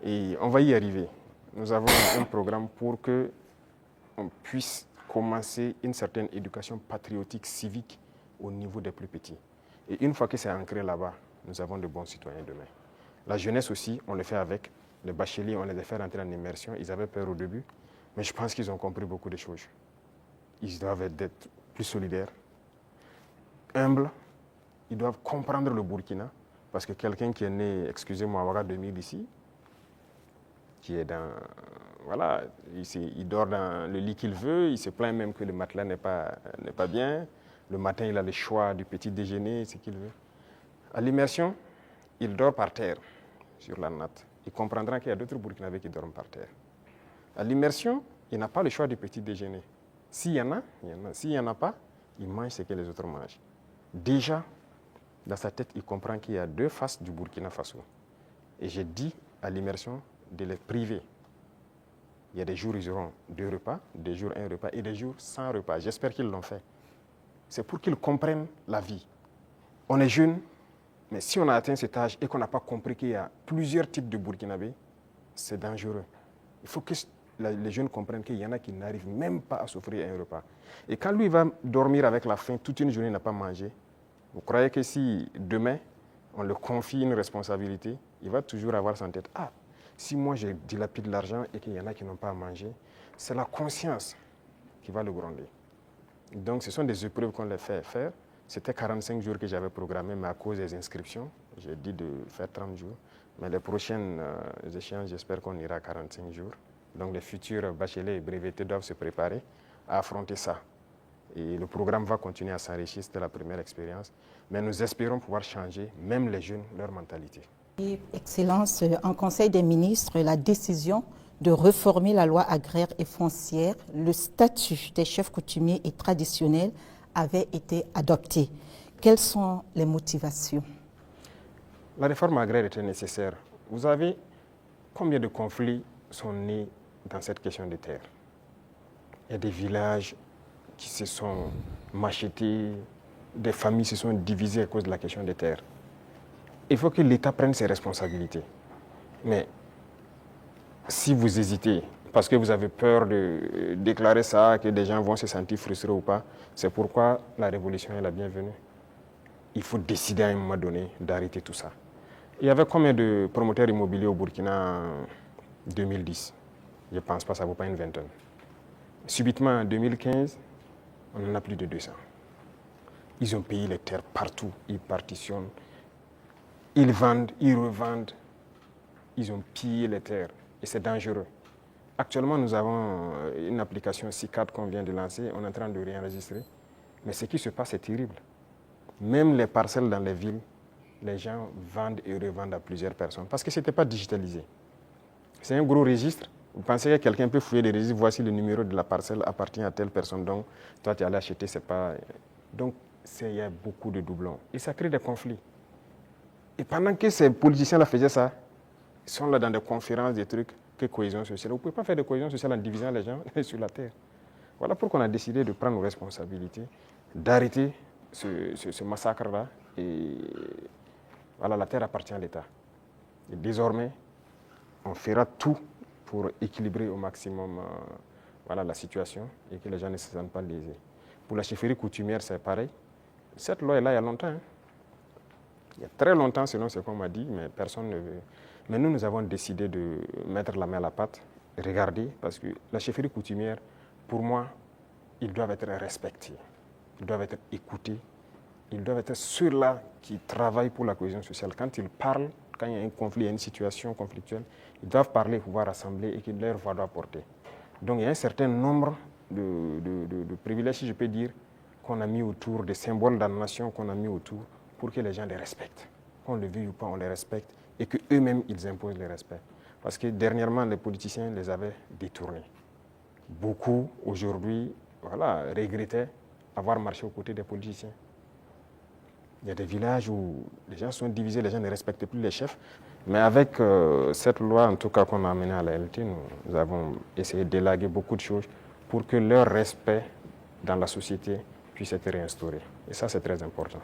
B: Et on va y arriver. Nous avons un programme pour qu'on puisse commencer une certaine éducation patriotique, civique au niveau des plus petits. Et une fois que c'est ancré là-bas, nous avons de bons citoyens demain. La jeunesse aussi, on le fait avec. Les bacheliers, on les a fait rentrer en immersion. Ils avaient peur au début, mais je pense qu'ils ont compris beaucoup de choses. Ils doivent être plus solidaires, humbles. Ils doivent comprendre le Burkina. Parce que quelqu'un qui est né, excusez-moi, à Ouaga 2000 ici, qui est dans... Voilà, il dort dans le lit qu'il veut, il se plaint même que le matelas n'est pas bien. Le matin, il a le choix du petit déjeuner, ce qu'il veut. À l'immersion, il dort par terre, sur la natte. Il comprendra qu'il y a d'autres Burkinabés qui dorment par terre. À l'immersion, il n'a pas le choix du petit déjeuner. S'il y en a, il y en a. S'il n'y en a pas, il mange ce que les autres mangent. Déjà, dans sa tête, il comprend qu'il y a deux faces du Burkina Faso. Et j'ai dit à l'immersion de les priver. Il y a des jours où ils auront 2 repas, des jours 1 repas et des jours sans repas. J'espère qu'ils l'ont fait. C'est pour qu'ils comprennent la vie. On est jeune, mais si on a atteint cet âge et qu'on n'a pas compris qu'il y a plusieurs types de Burkinabés, c'est dangereux. Il faut que les jeunes comprennent qu'il y en a qui n'arrivent même pas à s'offrir un repas. Et quand lui va dormir avec la faim, toute une journée, il n'a pas mangé, vous croyez que si demain, on le confie une responsabilité, il va toujours avoir en tête, ah, si moi je dilapide l'argent et qu'il y en a qui n'ont pas à manger, c'est la conscience qui va le gronder. Donc ce sont des épreuves qu'on les fait faire. C'était 45 jours que j'avais programmé, mais à cause des inscriptions, j'ai dit de faire 30 jours. Mais les prochaines échéances, j'espère qu'on ira à 45 jours. Donc les futurs bacheliers et brevetés doivent se préparer à affronter ça. Et le programme va continuer à s'enrichir, c'était la première expérience. Mais nous espérons pouvoir changer, même les jeunes, leur mentalité.
E: Et, Excellence, en Conseil des ministres, la décision de réformer la loi agraire et foncière, le statut des chefs coutumiers et traditionnels avait été adopté. Quelles sont les motivations?
B: La réforme agraire était nécessaire. Vous savez combien de conflits sont nés dans cette question de terre? Il y a des villages qui se sont machetés, des familles se sont divisées à cause de la question des terres. Il faut que l'État prenne ses responsabilités. Mais si vous hésitez, parce que vous avez peur de déclarer ça, que des gens vont se sentir frustrés ou pas, c'est pourquoi la révolution est la bienvenue. Il faut décider à un moment donné d'arrêter tout ça. Il y avait combien de promoteurs immobiliers au Burkina en 2010? Je ne pense pas, ça ne vaut pas une vingtaine. Subitement, en 2015, on en a plus de 200. Ils ont payé les terres partout, ils partitionnent, ils vendent, ils revendent, ils ont pillé les terres et c'est dangereux. Actuellement, nous avons une application CICAD qu'on vient de lancer, on est en train de réenregistrer, mais ce qui se passe est terrible. Même les parcelles dans les villes, les gens vendent et revendent à plusieurs personnes parce que ce n'était pas digitalisé. C'est un gros registre. Vous pensez que quelqu'un peut fouiller les registres, voici le numéro de la parcelle appartient à telle personne, donc toi tu es allé acheter, c'est pas... Donc il y a beaucoup de doublons et ça crée des conflits. Et pendant que ces politiciens-là faisaient ça, ils sont là dans des conférences, des trucs, que cohésion sociale. Vous ne pouvez pas faire de cohésion sociale en divisant les gens sur la terre. Voilà pourquoi on a décidé de prendre nos responsabilités, d'arrêter ce massacre-là. Et voilà, la terre appartient à l'État. Et désormais, on fera tout pour équilibrer au maximum la situation et que les gens ne se sentent pas lésés. Pour la chefferie coutumière, c'est pareil. Cette loi est là il y a longtemps. Il y a très longtemps, selon ce qu'on m'a dit, mais personne ne veut. Mais nous avons décidé de mettre la main à la pâte, regarder, parce que la chefferie coutumière, pour moi, ils doivent être respectés, ils doivent être écoutés, ils doivent être ceux-là qui travaillent pour la cohésion sociale. Quand ils parlent, quand il y a un conflit, il y a une situation conflictuelle, ils doivent parler, pouvoir rassembler et que leur voix doit porter. Donc il y a un certain nombre de privilèges, si je peux dire, qu'on a mis autour, des symboles dans la nation qu'on a mis autour pour que les gens les respectent. Qu'on le veuille ou pas, on les respecte et qu'eux-mêmes, ils imposent le respect. Parce que dernièrement, les politiciens les avaient détournés. Beaucoup, aujourd'hui, regrettaient avoir marché aux côtés des politiciens. Il y a des villages où les gens sont divisés, les gens ne respectent plus les chefs. Mais avec cette loi, en tout cas, qu'on a amenée à la LT, nous avons essayé d'élaguer beaucoup de choses pour que leur respect dans la société puisse être réinstauré. Et ça, c'est très important.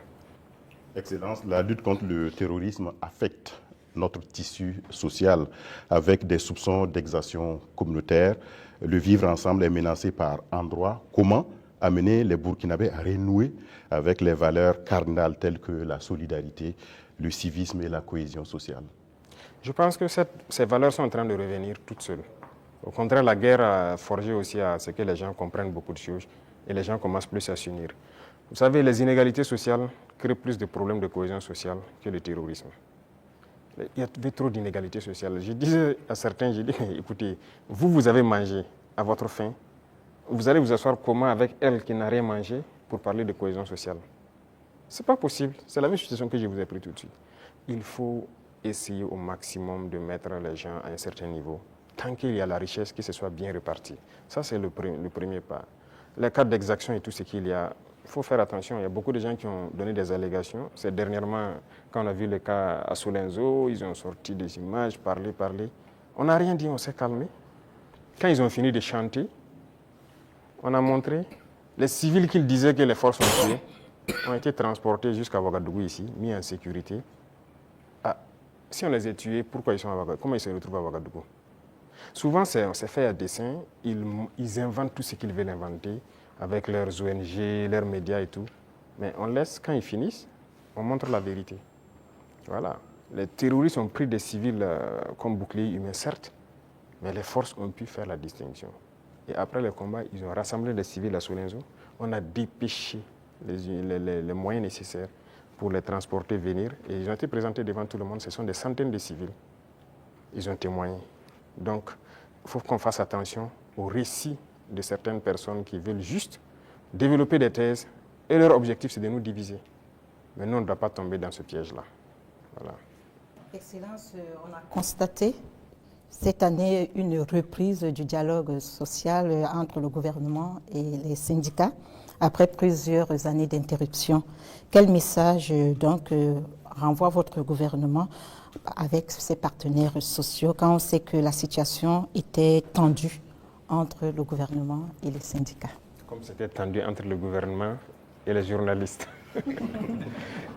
F: Excellence, la lutte contre le terrorisme affecte notre tissu social avec des soupçons d'exaction communautaire. Le vivre ensemble est menacé par endroits. Comment amener les Burkinabés à renouer avec les valeurs cardinales telles que la solidarité, le civisme et la cohésion sociale?
B: Je pense que ces valeurs sont en train de revenir toutes seules. Au contraire, la guerre a forgé aussi à ce que les gens comprennent beaucoup de choses et les gens commencent plus à s'unir. Vous savez, les inégalités sociales créent plus de problèmes de cohésion sociale que le terrorisme. Il y avait trop d'inégalités sociales. Je disais à certains, écoutez, vous avez mangé à votre faim, vous allez vous asseoir comment avec elle qui n'a rien mangé pour parler de cohésion sociale. Ce n'est pas possible. C'est la même situation que je vous ai pris tout de suite. Il faut essayer au maximum de mettre les gens à un certain niveau. Tant qu'il y a la richesse, que ce soit bien réparti. Ça, c'est le premier pas. Les cas d'exaction et tout ce qu'il y a, il faut faire attention. Il y a beaucoup de gens qui ont donné des allégations. C'est dernièrement, quand on a vu le cas à Solenzo, ils ont sorti des images, parlé. On n'a rien dit, on s'est calmé. Quand ils ont fini de chanter, on a montré les civils qu'ils disaient que les forces ont tués ont été transportés jusqu'à Ouagadougou ici, mis en sécurité. Ah, si on les a tués, pourquoi ils sont à Ouagadougou? Comment ils se retrouvent à Ouagadougou? Souvent, c'est fait à dessein. Ils inventent tout ce qu'ils veulent inventer avec leurs ONG, leurs médias et tout. Mais on laisse, quand ils finissent, on montre la vérité. Voilà. Les terroristes ont pris des civils comme boucliers humains, certes, mais les forces ont pu faire la distinction. Et après le combat, ils ont rassemblé les civils à Solenzo. On a dépêché les moyens nécessaires pour les transporter, venir. Et ils ont été présentés devant tout le monde. Ce sont des centaines de civils. Ils ont témoigné. Donc, il faut qu'on fasse attention aux récits de certaines personnes qui veulent juste développer des thèses. Et leur objectif, c'est de nous diviser. Mais nous, on ne doit pas tomber dans ce piège-là. Voilà.
E: Excellence, on a constaté cette année une reprise du dialogue social entre le gouvernement et les syndicats après plusieurs années d'interruption. Quel message donc renvoie votre gouvernement avec ses partenaires sociaux quand on sait que la situation était tendue entre le gouvernement et les syndicats?
B: Comme c'était tendu entre le gouvernement et les journalistes.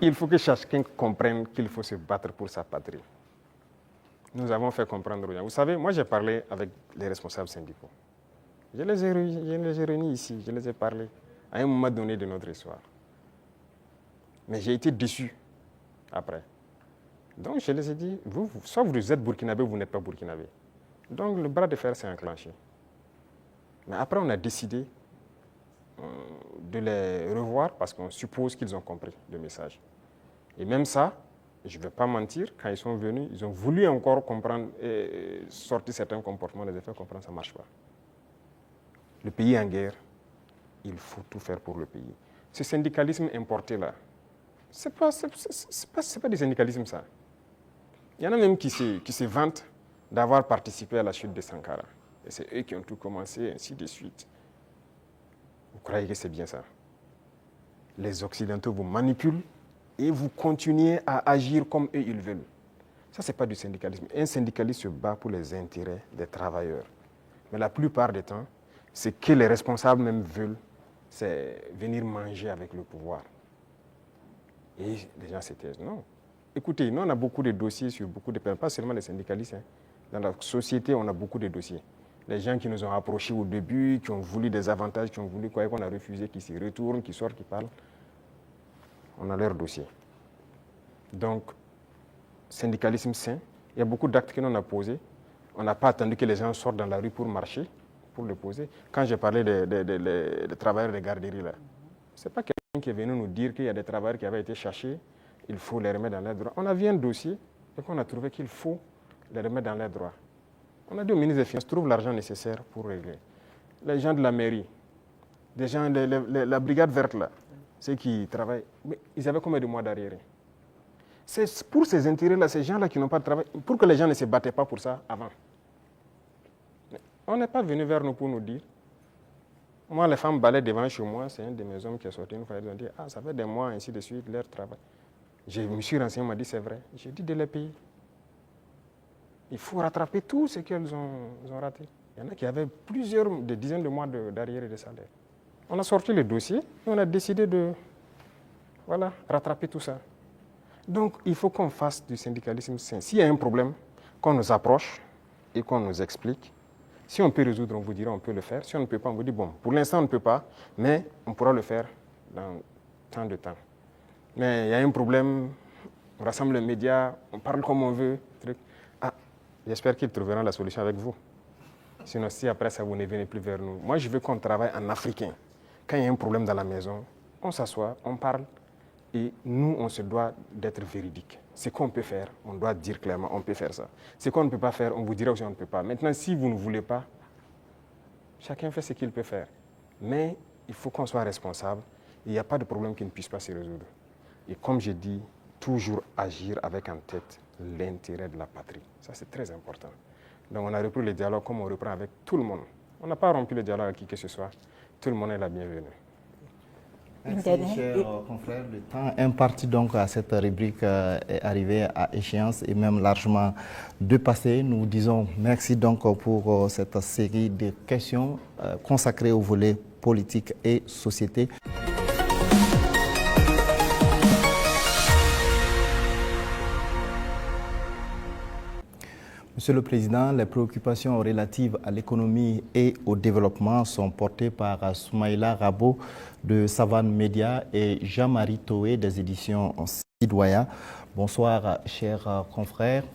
B: Il faut que chacun comprenne qu'il faut se battre pour sa patrie. Nous avons fait comprendre aux gens. Vous savez, moi j'ai parlé avec les responsables syndicaux. Je les ai réunis ici, je les ai parlé à un moment donné de notre histoire. Mais j'ai été déçu après. Donc je les ai dit, soit vous êtes burkinabé ou vous n'êtes pas burkinabé. Donc le bras de fer s'est enclenché. Mais après on a décidé de les revoir parce qu'on suppose qu'ils ont compris le message. Et même ça, je ne vais pas mentir, quand ils sont venus, ils ont voulu encore comprendre et sortir certains comportements, les faire comprendre, ça ne marche pas. Le pays est en guerre, il faut tout faire pour le pays. Ce syndicalisme importé là, ce n'est pas du syndicalisme ça. Il y en a même qui se vantent d'avoir participé à la chute de Sankara. Et c'est eux qui ont tout commencé, ainsi de suite. Vous croyez que c'est bien ça? Les Occidentaux vous manipulent et vous continuez à agir comme eux ils veulent. Ça, ce n'est pas du syndicalisme. Un syndicaliste se bat pour les intérêts des travailleurs. Mais la plupart du temps, ce que les responsables même veulent, c'est venir manger avec le pouvoir. Et les gens se taisent. Non. Écoutez, nous, on a beaucoup de dossiers sur beaucoup de personnes, pas seulement les syndicalistes. Hein. Dans la société, on a beaucoup de dossiers. Les gens qui nous ont approchés au début, qui ont voulu des avantages, qui ont voulu quoi, qu'on a refusé, qui s'y retournent, qui sortent, qui parlent. On a leur dossier. Donc, syndicalisme sain, il y a beaucoup d'actes que l'on a posés. On n'a pas attendu que les gens sortent dans la rue pour marcher, pour le poser. Quand j'ai parlé des travailleurs des garderies, là, ce n'est pas quelqu'un qui est venu nous dire qu'il y a des travailleurs qui avaient été cherchés, il faut les remettre dans leurs droits. On a vu un dossier et qu'on a trouvé qu'il faut les remettre dans leurs droits. On a dit au ministre des Finances, trouve l'argent nécessaire pour régler. Les gens de la mairie, des gens de la brigade verte, là, ceux qui travaillent, mais ils avaient combien de mois d'arriérés? C'est pour ces intérêts-là, ces gens-là qui n'ont pas de travail, pour que les gens ne se battaient pas pour ça avant. Mais on n'est pas venu vers nous pour nous dire. Moi, les femmes balaient devant chez moi, c'est un de mes hommes qui est sorti une fois, ils ont dit, ah, ça fait des mois, ainsi de suite, leur travail. Je me suis renseigné, on m'a dit, c'est vrai. J'ai dit de les payer. Il faut rattraper tout ce qu'elles ont raté. Il y en a qui avaient des dizaines de mois d'arriérés de salaire. On a sorti le dossier et on a décidé de rattraper tout ça. Donc, il faut qu'on fasse du syndicalisme sain. S'il y a un problème, qu'on nous approche et qu'on nous explique. Si on peut résoudre, on vous dira on peut le faire. Si on ne peut pas, on vous dit bon, pour l'instant on ne peut pas, mais on pourra le faire dans tant de temps. Mais il y a un problème, on rassemble les médias, on parle comme on veut. Ah, j'espère qu'ils trouveront la solution avec vous. Sinon, si après ça, vous ne venez plus vers nous. Moi, je veux qu'on travaille en africain. Quand il y a un problème dans la maison, on s'assoit, on parle. Et nous, on se doit d'être véridique. Ce qu'on peut faire, on doit dire clairement, on peut faire ça. Ce qu'on ne peut pas faire, on vous dira aussi on ne peut pas. Maintenant, si vous ne voulez pas, chacun fait ce qu'il peut faire. Mais il faut qu'on soit responsable, il n'y a pas de problème qui ne puisse pas se résoudre. Et comme j'ai dit, toujours agir avec en tête l'intérêt de la patrie. Ça, c'est très important. Donc, on a repris le dialogue comme on reprend avec tout le monde. On n'a pas rompu le dialogue avec qui que ce soit. Tout le monde est la bienvenue.
A: Merci, chers confrères. Le temps imparti donc à cette rubrique est arrivé à échéance et même largement dépassé. Nous disons merci donc pour cette série de questions consacrées au volet politique et société. Monsieur le Président, les préoccupations relatives à l'économie et au développement sont portées par Soumaïla Rabo de Savane Média et Jean-Marie Toé des éditions Sidoya. Bonsoir, chers confrères.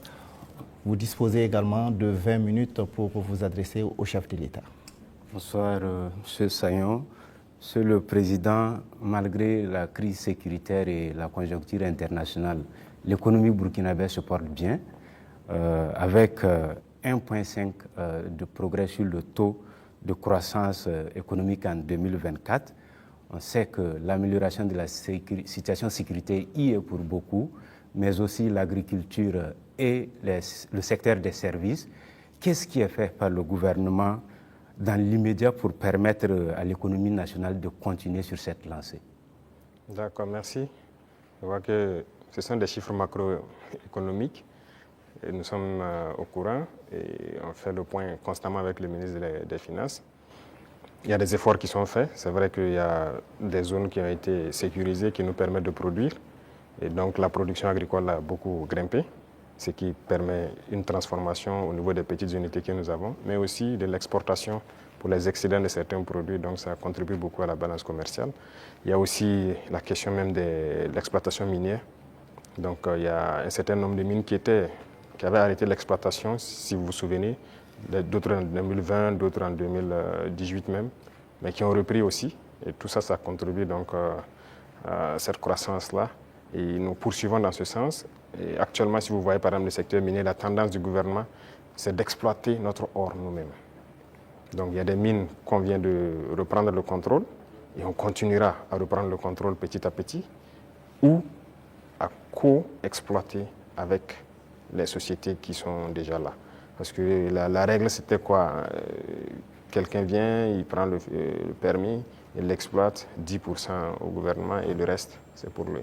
A: Vous disposez également de 20 minutes pour vous adresser au chef de l'État.
G: Bonsoir, Monsieur Sayon. Monsieur le Président, malgré la crise sécuritaire et la conjoncture internationale, l'économie burkinabé se porte bien. Avec 1,5 de progrès sur le taux de croissance économique en 2024. On sait que l'amélioration de la situation sécuritaire y est pour beaucoup, mais aussi l'agriculture et le secteur des services. Qu'est-ce qui est fait par le gouvernement dans l'immédiat pour permettre à l'économie nationale de continuer sur cette lancée?
B: D'accord, merci. Je vois que ce sont des chiffres macroéconomiques. Et nous sommes au courant et on fait le point constamment avec le ministre des Finances. Il y a des efforts qui sont faits. C'est vrai qu'il y a des zones qui ont été sécurisées qui nous permettent de produire. Et donc la production agricole a beaucoup grimpé, ce qui permet une transformation au niveau des petites unités que nous avons, mais aussi de l'exportation pour les excédents de certains produits. Donc ça contribue beaucoup à la balance commerciale. Il y a aussi la question même de l'exploitation minière. Donc il y a un certain nombre de mines qui avaient arrêté l'exploitation, si vous vous souvenez, d'autres en 2020, d'autres en 2018 même, mais qui ont repris aussi. Et tout ça, ça contribue donc à cette croissance-là. Et nous poursuivons dans ce sens. Et actuellement, si vous voyez par exemple le secteur minier, la tendance du gouvernement, c'est d'exploiter notre or nous-mêmes. Donc il y a des mines qu'on vient de reprendre le contrôle, et on continuera à reprendre le contrôle petit à petit, ou à co-exploiter avec les sociétés qui sont déjà là. Parce que la règle, c'était quoi? Quelqu'un vient, il prend le permis, il l'exploite, 10% au gouvernement et le reste, c'est pour lui.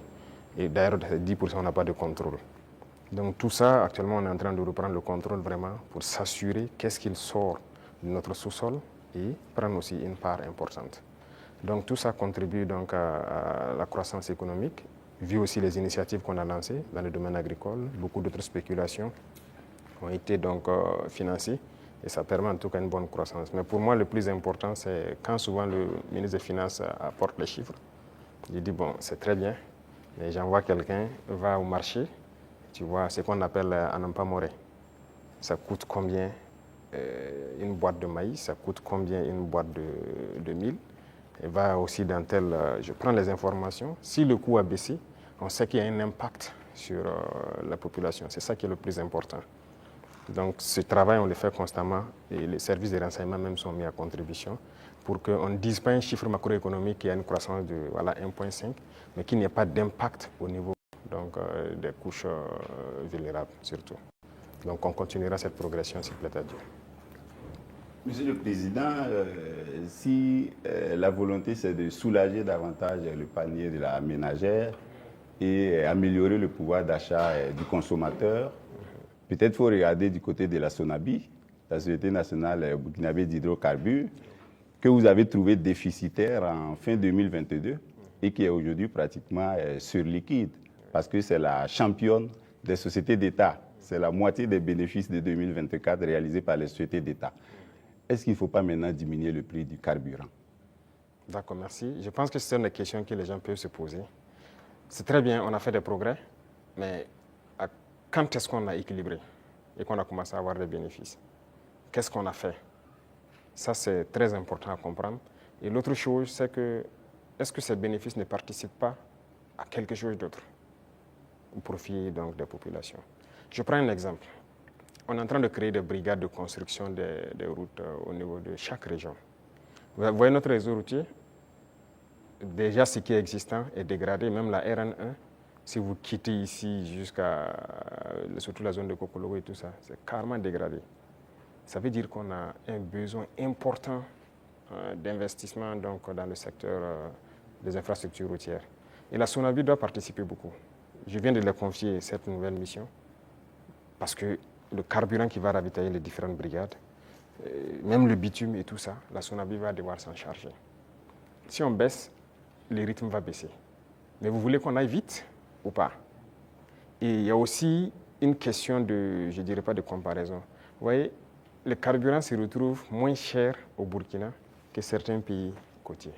B: Et d'ailleurs, 10%, on n'a pas de contrôle. Donc tout ça, actuellement, on est en train de reprendre le contrôle vraiment pour s'assurer qu'est-ce qu'il sort de notre sous-sol et prendre aussi une part importante. Donc tout ça contribue donc à la croissance économique, vu aussi les initiatives qu'on a lancées dans le domaine agricole. Beaucoup d'autres spéculations ont été donc financées et ça permet en tout cas une bonne croissance. Mais pour moi, le plus important, c'est quand souvent le ministre des Finances apporte les chiffres, il dit bon, c'est très bien, mais j'envoie quelqu'un, va au marché, tu vois, ce qu'on appelle Anampa Moré. Ça coûte combien une boîte de maïs, ça coûte combien une boîte de mil. Et va aussi dans tel, je prends les informations. Si le coût a baissé, on sait qu'il y a un impact sur la population. C'est ça qui est le plus important. Donc ce travail, on le fait constamment et les services de renseignement même sont mis à contribution pour qu'on ne dise pas un chiffre macroéconomique qui a une croissance de 1,5, mais qu'il n'y ait pas d'impact au niveau donc, des couches vulnérables surtout. Donc on continuera cette progression s'il plaît à Dieu.
H: Monsieur le Président, si la volonté c'est de soulager davantage le panier de la ménagère et améliorer le pouvoir d'achat du consommateur, peut-être faut regarder du côté de la SONABI, la Société nationale burkinabé d'hydrocarbures, que vous avez trouvé déficitaire en fin 2022 et qui est aujourd'hui pratiquement sur liquide, parce que c'est la championne des sociétés d'État. C'est la moitié des bénéfices de 2024 réalisés par les sociétés d'État. Est-ce qu'il ne faut pas maintenant diminuer le prix du carburant?
B: D'accord, merci. Je pense que c'est une des questions que les gens peuvent se poser. C'est très bien, on a fait des progrès, mais quand est-ce qu'on a équilibré et qu'on a commencé à avoir des bénéfices? Qu'est-ce qu'on a fait? Ça, c'est très important à comprendre. Et l'autre chose, c'est que est-ce que ces bénéfices ne participent pas à quelque chose d'autre au profit donc, des populations? Je prends un exemple. On est en train de créer des brigades de construction des routes au niveau de chaque région. Vous voyez notre réseau routier? déjà ce qui est existant est dégradé, même la RN1. Si vous quittez ici jusqu'à, surtout la zone de Kokologo et tout ça, c'est carrément dégradé. Ça veut dire qu'on a un besoin important d'investissement donc, dans le secteur des infrastructures routières. Et la SONABI doit participer beaucoup. Je viens de leur confier cette nouvelle mission parce que le carburant qui va ravitailler les différentes brigades, même le bitume et tout ça, la SONABI va devoir s'en charger. Si on baisse, le rythme va baisser. Mais vous voulez qu'on aille vite ou pas? Et il y a aussi une question de, je ne dirais pas de comparaison. Vous voyez, le carburant se retrouve moins cher au Burkina que certains pays côtiers.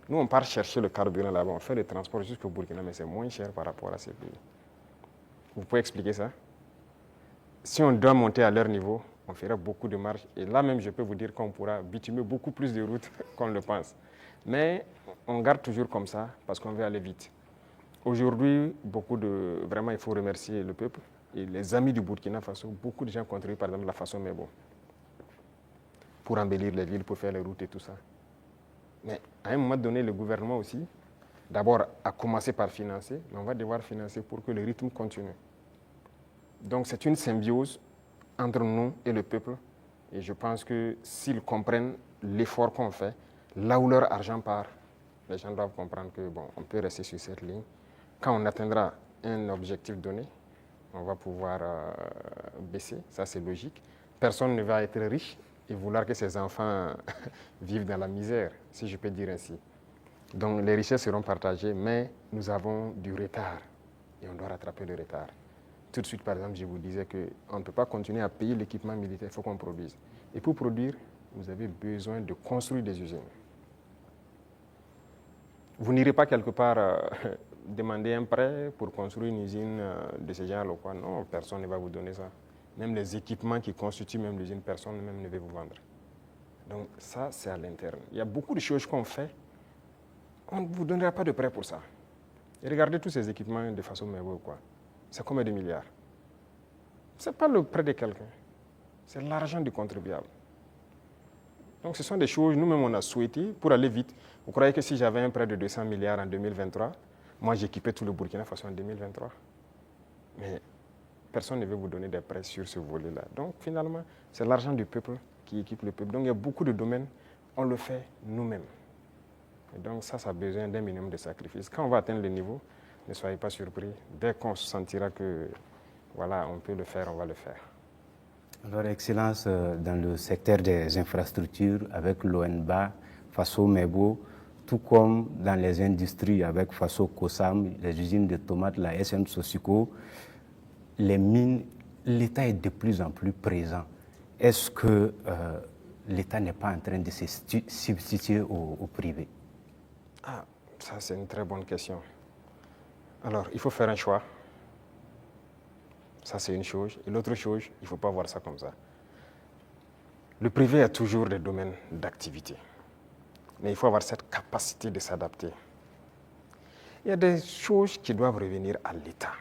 B: Nous, on part chercher le carburant là-bas, on fait le transport jusqu'au Burkina, mais c'est moins cher par rapport à ces pays. Vous pouvez expliquer ça? Si on doit monter à leur niveau, on fera beaucoup de marge. Et là même, je peux vous dire qu'on pourra bitumer beaucoup plus de routes qu'on le pense. Mais on garde toujours comme ça parce qu'on veut aller vite. Aujourd'hui, vraiment, il faut remercier le peuple et les amis du Burkina Faso. Beaucoup de gens contribuent, par exemple, la façon Mebo pour embellir les villes, pour faire les routes et tout ça. Mais à un moment donné, le gouvernement aussi, d'abord, a commencé par financer, mais on va devoir financer pour que le rythme continue. Donc, c'est une symbiose entre nous et le peuple. Et je pense que s'ils comprennent l'effort qu'on fait, là où leur argent part, les gens doivent comprendre que bon, on peut rester sur cette ligne. Quand on atteindra un objectif donné, on va pouvoir baisser, ça c'est logique. Personne ne va être riche et vouloir que ses enfants vivent dans la misère, si je peux dire ainsi. Donc les richesses seront partagées, mais nous avons du retard et on doit rattraper le retard. Tout de suite, par exemple, je vous disais qu'on ne peut pas continuer à payer l'équipement militaire, il faut qu'on produise. Et pour produire, vous avez besoin de construire des usines. Vous n'irez pas quelque part demander un prêt pour construire une usine de ce genre ou quoi. Non, personne ne va vous donner ça. Même les équipements qui constituent même l'usine, personne même ne veut vous vendre. Donc ça, c'est à l'interne. Il y a beaucoup de choses qu'on fait. On ne vous donnera pas de prêt pour ça. Et regardez tous ces équipements de façon merveilleuse ou quoi. C'est combien de milliards? Ce n'est pas le prêt de quelqu'un. C'est l'argent du contribuable. Donc ce sont des choses, nous-mêmes on a souhaité pour aller vite. Vous croyez que si j'avais un prêt de 200 milliards en 2023, moi j'équipais tout le Burkina Faso en 2023? Mais personne ne veut vous donner des prêts sur ce volet-là. Donc finalement, c'est l'argent du peuple qui équipe le peuple. Donc il y a beaucoup de domaines, on le fait nous-mêmes. Et donc ça a besoin d'un minimum de sacrifice. Quand on va atteindre le niveau, ne soyez pas surpris. Dès qu'on se sentira que voilà, on peut le faire, on va le faire.
G: Alors, Excellence, dans le secteur des infrastructures, avec l'ONBA, Faso Mebo, tout comme dans les industries avec Faso Kosam, les usines de tomates, la SM Sosico, les mines, l'État est de plus en plus présent. Est-ce que l'État n'est pas en train de se substituer au privé?
B: Ah, ça c'est une très bonne question. Alors, il faut faire un choix. Ça, c'est une chose. Et l'autre chose, il ne faut pas voir ça comme ça. Le privé a toujours des domaines d'activité. Mais il faut avoir cette capacité de s'adapter. Il y a des choses qui doivent revenir à l'État.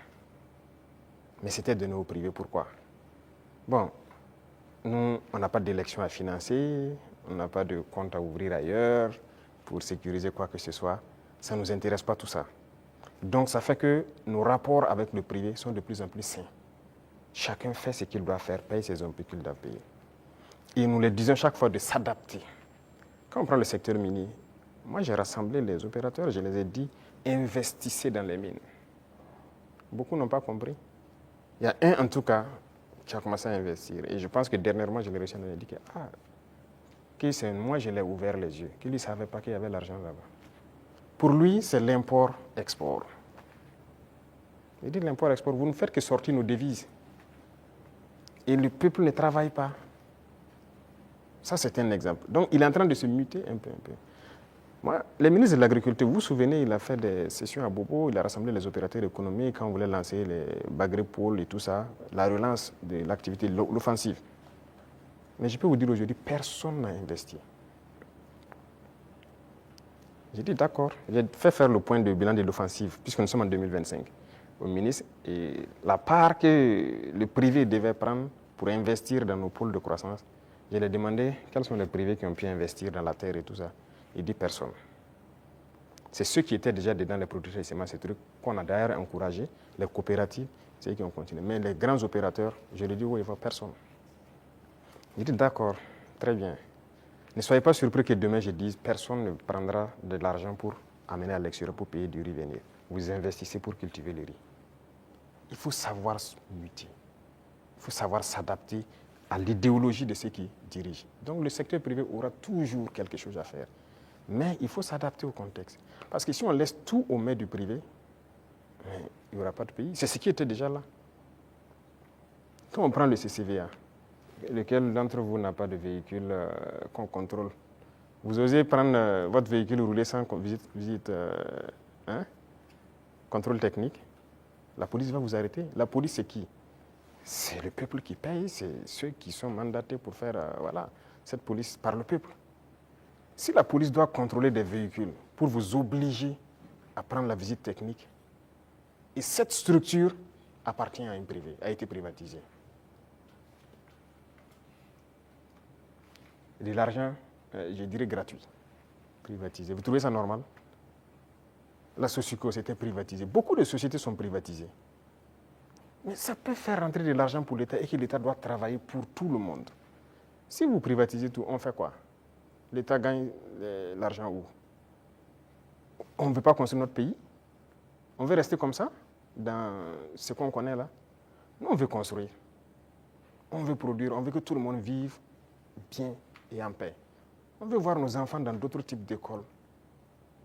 B: Mais c'était donné au privé. Pourquoi? Bon, nous, on n'a pas d'élection à financer, on n'a pas de compte à ouvrir ailleurs pour sécuriser quoi que ce soit. Ça ne nous intéresse pas tout ça. Donc, ça fait que nos rapports avec le privé sont de plus en plus sains. Chacun fait ce qu'il doit faire, paye ses impôts qu'il doit payer. Et nous les disons chaque fois de s'adapter. Quand on prend le secteur minier, moi j'ai rassemblé les opérateurs, je les ai dit, investissez dans les mines. Beaucoup n'ont pas compris. Il y a un en tout cas qui a commencé à investir. Et je pense que dernièrement, je l'ai reçu, on a dit que moi je l'ai ouvert les yeux, qu'il ne savait pas qu'il y avait l'argent là-bas. Pour lui, c'est l'import-export. Il dit l'import-export, vous ne faites que sortir nos devises. Et le peuple ne travaille pas. Ça, c'est un exemple. Donc, il est en train de se muter un peu. Moi, le ministre de l'Agriculture, vous vous souvenez, il a fait des sessions à Bobo, il a rassemblé les opérateurs économiques quand on voulait lancer les Bagré-Pôles et tout ça, la relance de l'activité, l'offensive. Mais je peux vous dire aujourd'hui, personne n'a investi. J'ai dit d'accord, j'ai fait faire le point de bilan de l'offensive, puisque nous sommes en 2025. Au ministre, et la part que le privé devait prendre pour investir dans nos pôles de croissance, je lui ai demandé quels sont les privés qui ont pu investir dans la terre et tout ça. Il dit personne. C'est ceux qui étaient déjà dedans, les producteurs de semences, ces trucs, qu'on a d'ailleurs encouragé, les coopératives, c'est eux qui ont continué. Mais les grands opérateurs, je leur dis, oui, il ne faut personne. Je dis, d'accord, très bien. Ne soyez pas surpris que demain, je dise, personne ne prendra de l'argent pour amener à l'extérieur pour payer du riz venir. Vous investissez pour cultiver le riz. Il faut savoir muter. Il faut savoir s'adapter à l'idéologie de ceux qui dirigent. Donc le secteur privé aura toujours quelque chose à faire. Mais il faut s'adapter au contexte. Parce que si on laisse tout aux mains du privé, il n'y aura pas de pays. C'est ce qui était déjà là. Quand on prend le CCVA, lequel d'entre vous n'a pas de véhicule qu'on contrôle? Vous osez prendre votre véhicule rouler sans visite contrôle technique? La police va vous arrêter. La police, c'est qui? C'est le peuple qui paye, c'est ceux qui sont mandatés pour faire cette police par le peuple. Si la police doit contrôler des véhicules pour vous obliger à prendre la visite technique, et cette structure appartient à un privé, a été privatisée. De l'argent, je dirais gratuit, privatisé. Vous trouvez ça normal? La Socico, c'était privatisé. Beaucoup de sociétés sont privatisées. Mais ça peut faire rentrer de l'argent pour l'État et que l'État doit travailler pour tout le monde. Si vous privatisez tout, on fait quoi? L'État gagne l'argent où? On ne veut pas construire notre pays? On veut rester comme ça, dans ce qu'on connaît là? Nous, on veut construire. On veut produire, on veut que tout le monde vive bien et en paix. On veut voir nos enfants dans d'autres types d'écoles.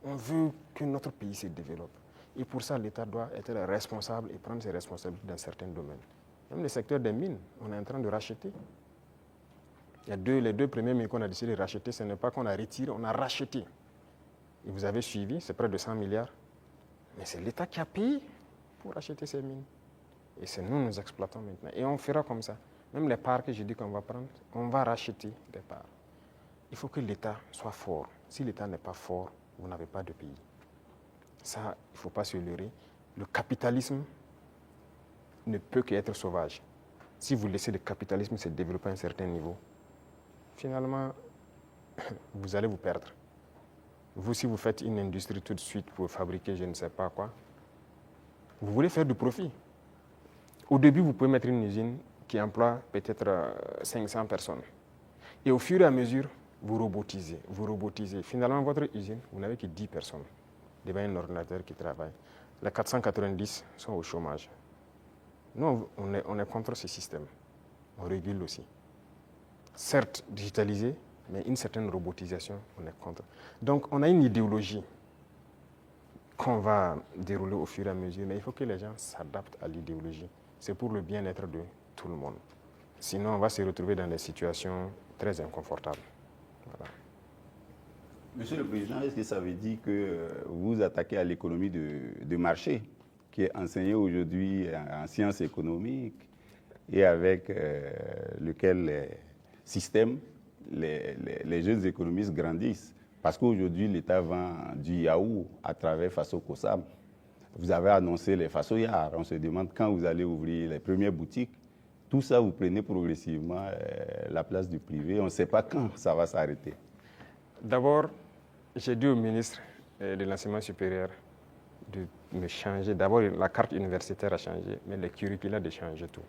B: On veut que notre pays se développe. Et pour ça, l'État doit être responsable et prendre ses responsabilités dans certains domaines. Même le secteur des mines, on est en train de racheter. Il y a les deux premières mines qu'on a décidé de racheter, ce n'est pas qu'on a retiré, on a racheté. Et vous avez suivi, c'est près de 100 milliards. Mais c'est l'État qui a payé pour racheter ces mines. Et c'est nous exploitons maintenant. Et on fera comme ça. Même les parts que j'ai dit qu'on va prendre, on va racheter des parts. Il faut que l'État soit fort. Si l'État n'est pas fort, vous n'avez pas de pays. Ça, il ne faut pas se leurrer. Le capitalisme ne peut qu'être sauvage. Si vous laissez le capitalisme se développer à un certain niveau, finalement, vous allez vous perdre. Vous, si vous faites une industrie tout de suite pour fabriquer je ne sais pas quoi, vous voulez faire du profit. Au début, vous pouvez mettre une usine qui emploie peut-être 500 personnes. Et au fur et à mesure, vous robotisez. Finalement, votre usine, vous n'avez que 10 personnes devant un ordinateur qui travaille. Les 490 sont au chômage. Nous, on est contre ce système. On régule aussi. Certes, digitalisé, mais une certaine robotisation, on est contre. Donc, on a une idéologie qu'on va dérouler au fur et à mesure, mais il faut que les gens s'adaptent à l'idéologie. C'est pour le bien-être de tout le monde. Sinon, on va se retrouver dans des situations très inconfortables. Voilà.
H: Monsieur le Président, est-ce que ça veut dire que vous vous attaquez à l'économie de marché, qui est enseignée aujourd'hui en sciences économiques et avec lequel les systèmes, les jeunes économistes grandissent? Parce qu'aujourd'hui, l'État vend du yaourt à travers Faso Kosam. Vous avez annoncé les Fasoyards. On se demande quand vous allez ouvrir les premières boutiques. Tout ça, vous prenez progressivement la place du privé. On ne sait pas quand ça va s'arrêter.
B: D'abord, j'ai dit au ministre de l'Enseignement supérieur de me changer. D'abord, la carte universitaire a changé, mais le curricula de changer tout.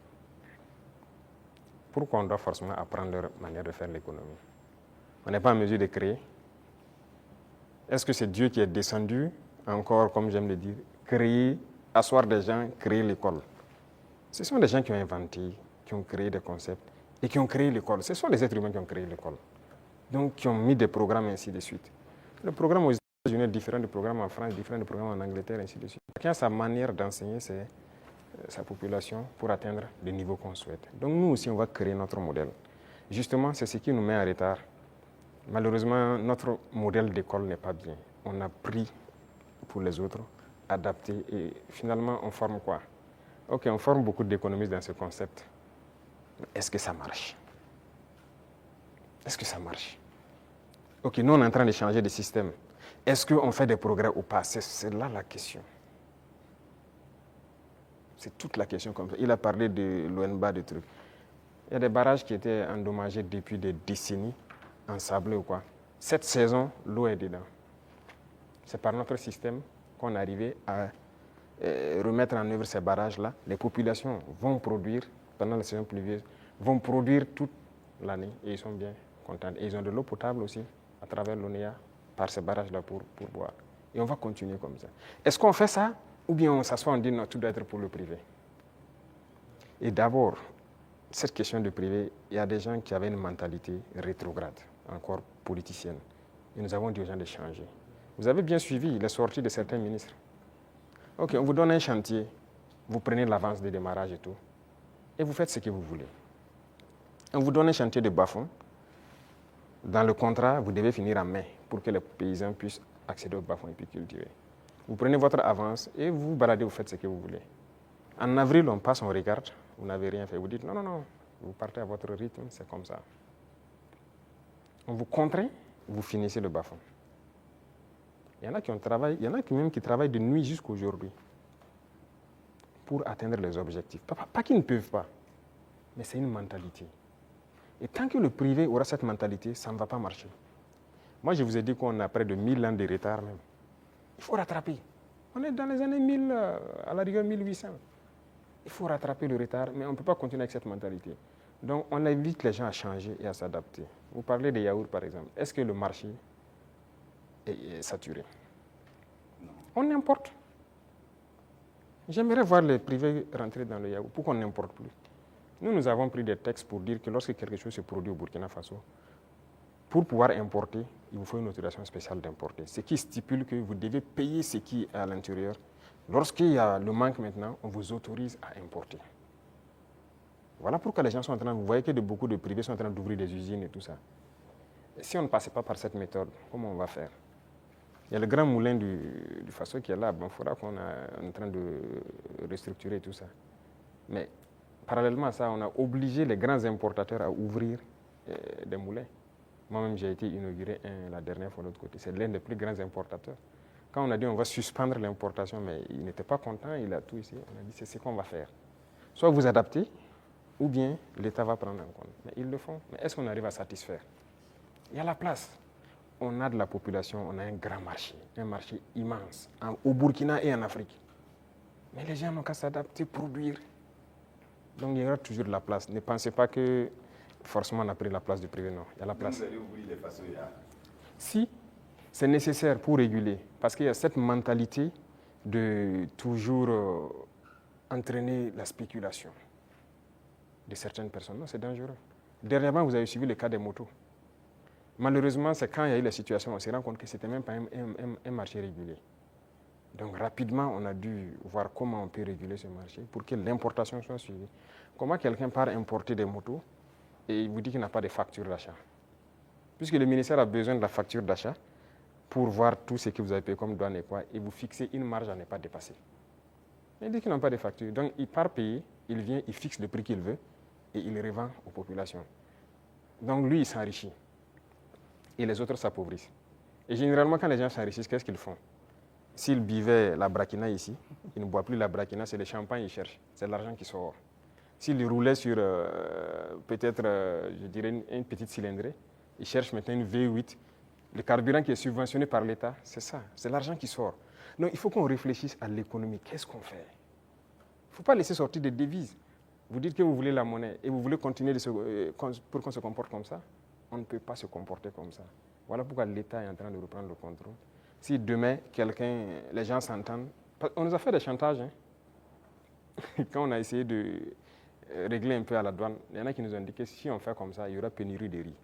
B: Pourquoi on doit forcément apprendre leur manière de faire l'économie? On n'est pas en mesure de créer. Est-ce que c'est Dieu qui est descendu, encore, comme j'aime le dire, créer, asseoir des gens, créer l'école? Ce sont des gens qui ont inventé, qui ont créé des concepts et qui ont créé l'école. Ce sont les êtres humains qui ont créé l'école. Donc, qui ont mis des programmes, ainsi de suite. Le programme aux États-Unis est différent du programme en France, différent du programme en Angleterre, ainsi de suite. Chacun a sa manière d'enseigner sa population pour atteindre le niveau qu'on souhaite. Donc, nous aussi, on va créer notre modèle. Justement, c'est ce qui nous met en retard. Malheureusement, notre modèle d'école n'est pas bien. On a pris pour les autres, adapté, et finalement, on forme quoi? Ok, on forme beaucoup d'économistes dans ce concept. Mais est-ce que ça marche? Est-ce que ça marche? Ok, nous, on est en train de changer de système. Est-ce qu'on fait des progrès ou pas? C'est là la question. C'est toute la question comme ça. Il a parlé de l'ONBA, de trucs. Il y a des barrages qui étaient endommagés depuis des décennies, ensablés ou quoi. Cette saison, l'eau est dedans. C'est par notre système qu'on est arrivé à remettre en œuvre ces barrages-là. Les populations vont produire, pendant la saison pluvieuse, vont produire toute l'année et ils sont bien contents. Et ils ont de l'eau potable aussi à travers l'ONEA par ces barrages-là pour boire. Et on va continuer comme ça. Est-ce qu'on fait ça ou bien on s'assoit, on dit non, tout doit être pour le privé? Et d'abord, cette question de privé, il y a des gens qui avaient une mentalité rétrograde, encore politicienne. Et nous avons dit aux gens de changer. Vous avez bien suivi les sorties de certains ministres. Ok, on vous donne un chantier, vous prenez l'avance de démarrage et tout, et vous faites ce que vous voulez. On vous donne un chantier de bas-fond. Dans le contrat, vous devez finir en mai pour que les paysans puissent accéder au bas-fond et puis cultiver. Vous prenez votre avance et vous vous baladez, vous faites ce que vous voulez. En avril, on passe, on regarde, vous n'avez rien fait. Vous dites non, non, non, vous partez à votre rythme, c'est comme ça. On vous contraint, vous finissez le bas-fond. Il y en a qui travaillent, il y en a même qui travaillent de nuit jusqu'à aujourd'hui pour atteindre les objectifs. Pas qu'ils ne peuvent pas, mais c'est une mentalité. Et tant que le privé aura cette mentalité, ça ne va pas marcher. Moi, je vous ai dit qu'on a près de 1000 ans de retard même. Il faut rattraper. On est dans les années 1000, à la rigueur 1800. Il faut rattraper le retard, mais on ne peut pas continuer avec cette mentalité. Donc, on invite les gens à changer et à s'adapter. Vous parlez des yaourts, par exemple. Est-ce que le marché est saturé? Non. On importe. J'aimerais voir les privés rentrer dans le yaourt. Pourquoi on n'importe plus? Nous avons pris des textes pour dire que lorsque quelque chose se produit au Burkina Faso, pour pouvoir importer, il vous faut une autorisation spéciale d'importer. Ce qui stipule que vous devez payer ce qui est à l'intérieur. Lorsqu'il y a le manque maintenant, on vous autorise à importer. Voilà pourquoi les gens sont en train, vous voyez que beaucoup de privés sont en train d'ouvrir des usines et tout ça. Et si on ne passait pas par cette méthode, comment on va faire? Il y a le grand moulin du Faso qui est là. Bon, il faudra qu'on est en train de restructurer tout ça. Mais parallèlement à ça, on a obligé les grands importateurs à ouvrir des moulins. Moi-même, j'ai été inauguré la dernière fois de l'autre côté. C'est l'un des plus grands importateurs. Quand on a dit on va suspendre l'importation, mais il n'était pas content, il a tout ici. On a dit c'est ce qu'on va faire. Soit vous adaptez, ou bien l'État va prendre en compte. Mais ils le font. Mais est-ce qu'on arrive à satisfaire? Il y a la place. On a de la population, on a un grand marché, un marché immense, au Burkina et en Afrique. Mais les gens n'ont qu'à s'adapter, produire. Donc il y aura toujours de la place. Ne pensez pas que forcément on a pris la place du privé, non. Il y a la place.
H: Vous allez ouvrir les façons.
B: Si c'est nécessaire pour réguler, parce qu'il y a cette mentalité de toujours entraîner la spéculation de certaines personnes. Non, c'est dangereux. Dernièrement, vous avez suivi le cas des motos. Malheureusement, c'est quand il y a eu la situation, on s'est rendu compte que ce n'était même pas un marché régulé. Donc rapidement, on a dû voir comment on peut réguler ce marché pour que l'importation soit suivie. Comment quelqu'un part importer des motos et il vous dit qu'il n'a pas de facture d'achat? Puisque le ministère a besoin de la facture d'achat pour voir tout ce que vous avez payé comme douane et quoi, et vous fixez une marge à ne pas dépasser. Il dit qu'ils n'ont pas de facture. Donc il part payer, il vient, il fixe le prix qu'il veut et il revend aux populations. Donc lui, il s'enrichit. Et les autres s'appauvrissent. Et généralement, quand les gens s'enrichissent, qu'est-ce qu'ils font? S'ils buvaient la braquina ici, ils ne boivent plus la braquina, c'est le champagne qu'ils cherchent. C'est l'argent qui sort. S'ils roulaient sur peut-être, je dirais, une petite cylindrée, ils cherchent maintenant une V8. Le carburant qui est subventionné par l'État, c'est ça, c'est l'argent qui sort. Donc il faut qu'on réfléchisse à l'économie. Qu'est-ce qu'on fait? Il ne faut pas laisser sortir des devises. Vous dites que vous voulez la monnaie et vous voulez continuer pour qu'on se comporte comme ça. On ne peut pas se comporter comme ça. Voilà pourquoi l'État est en train de reprendre le contrôle. Si demain, les gens s'entendent, on nous a fait des chantages. Hein. Quand on a essayé de régler un peu à la douane, il y en a qui nous ont dit que si on fait comme ça, il y aura pénurie de riz.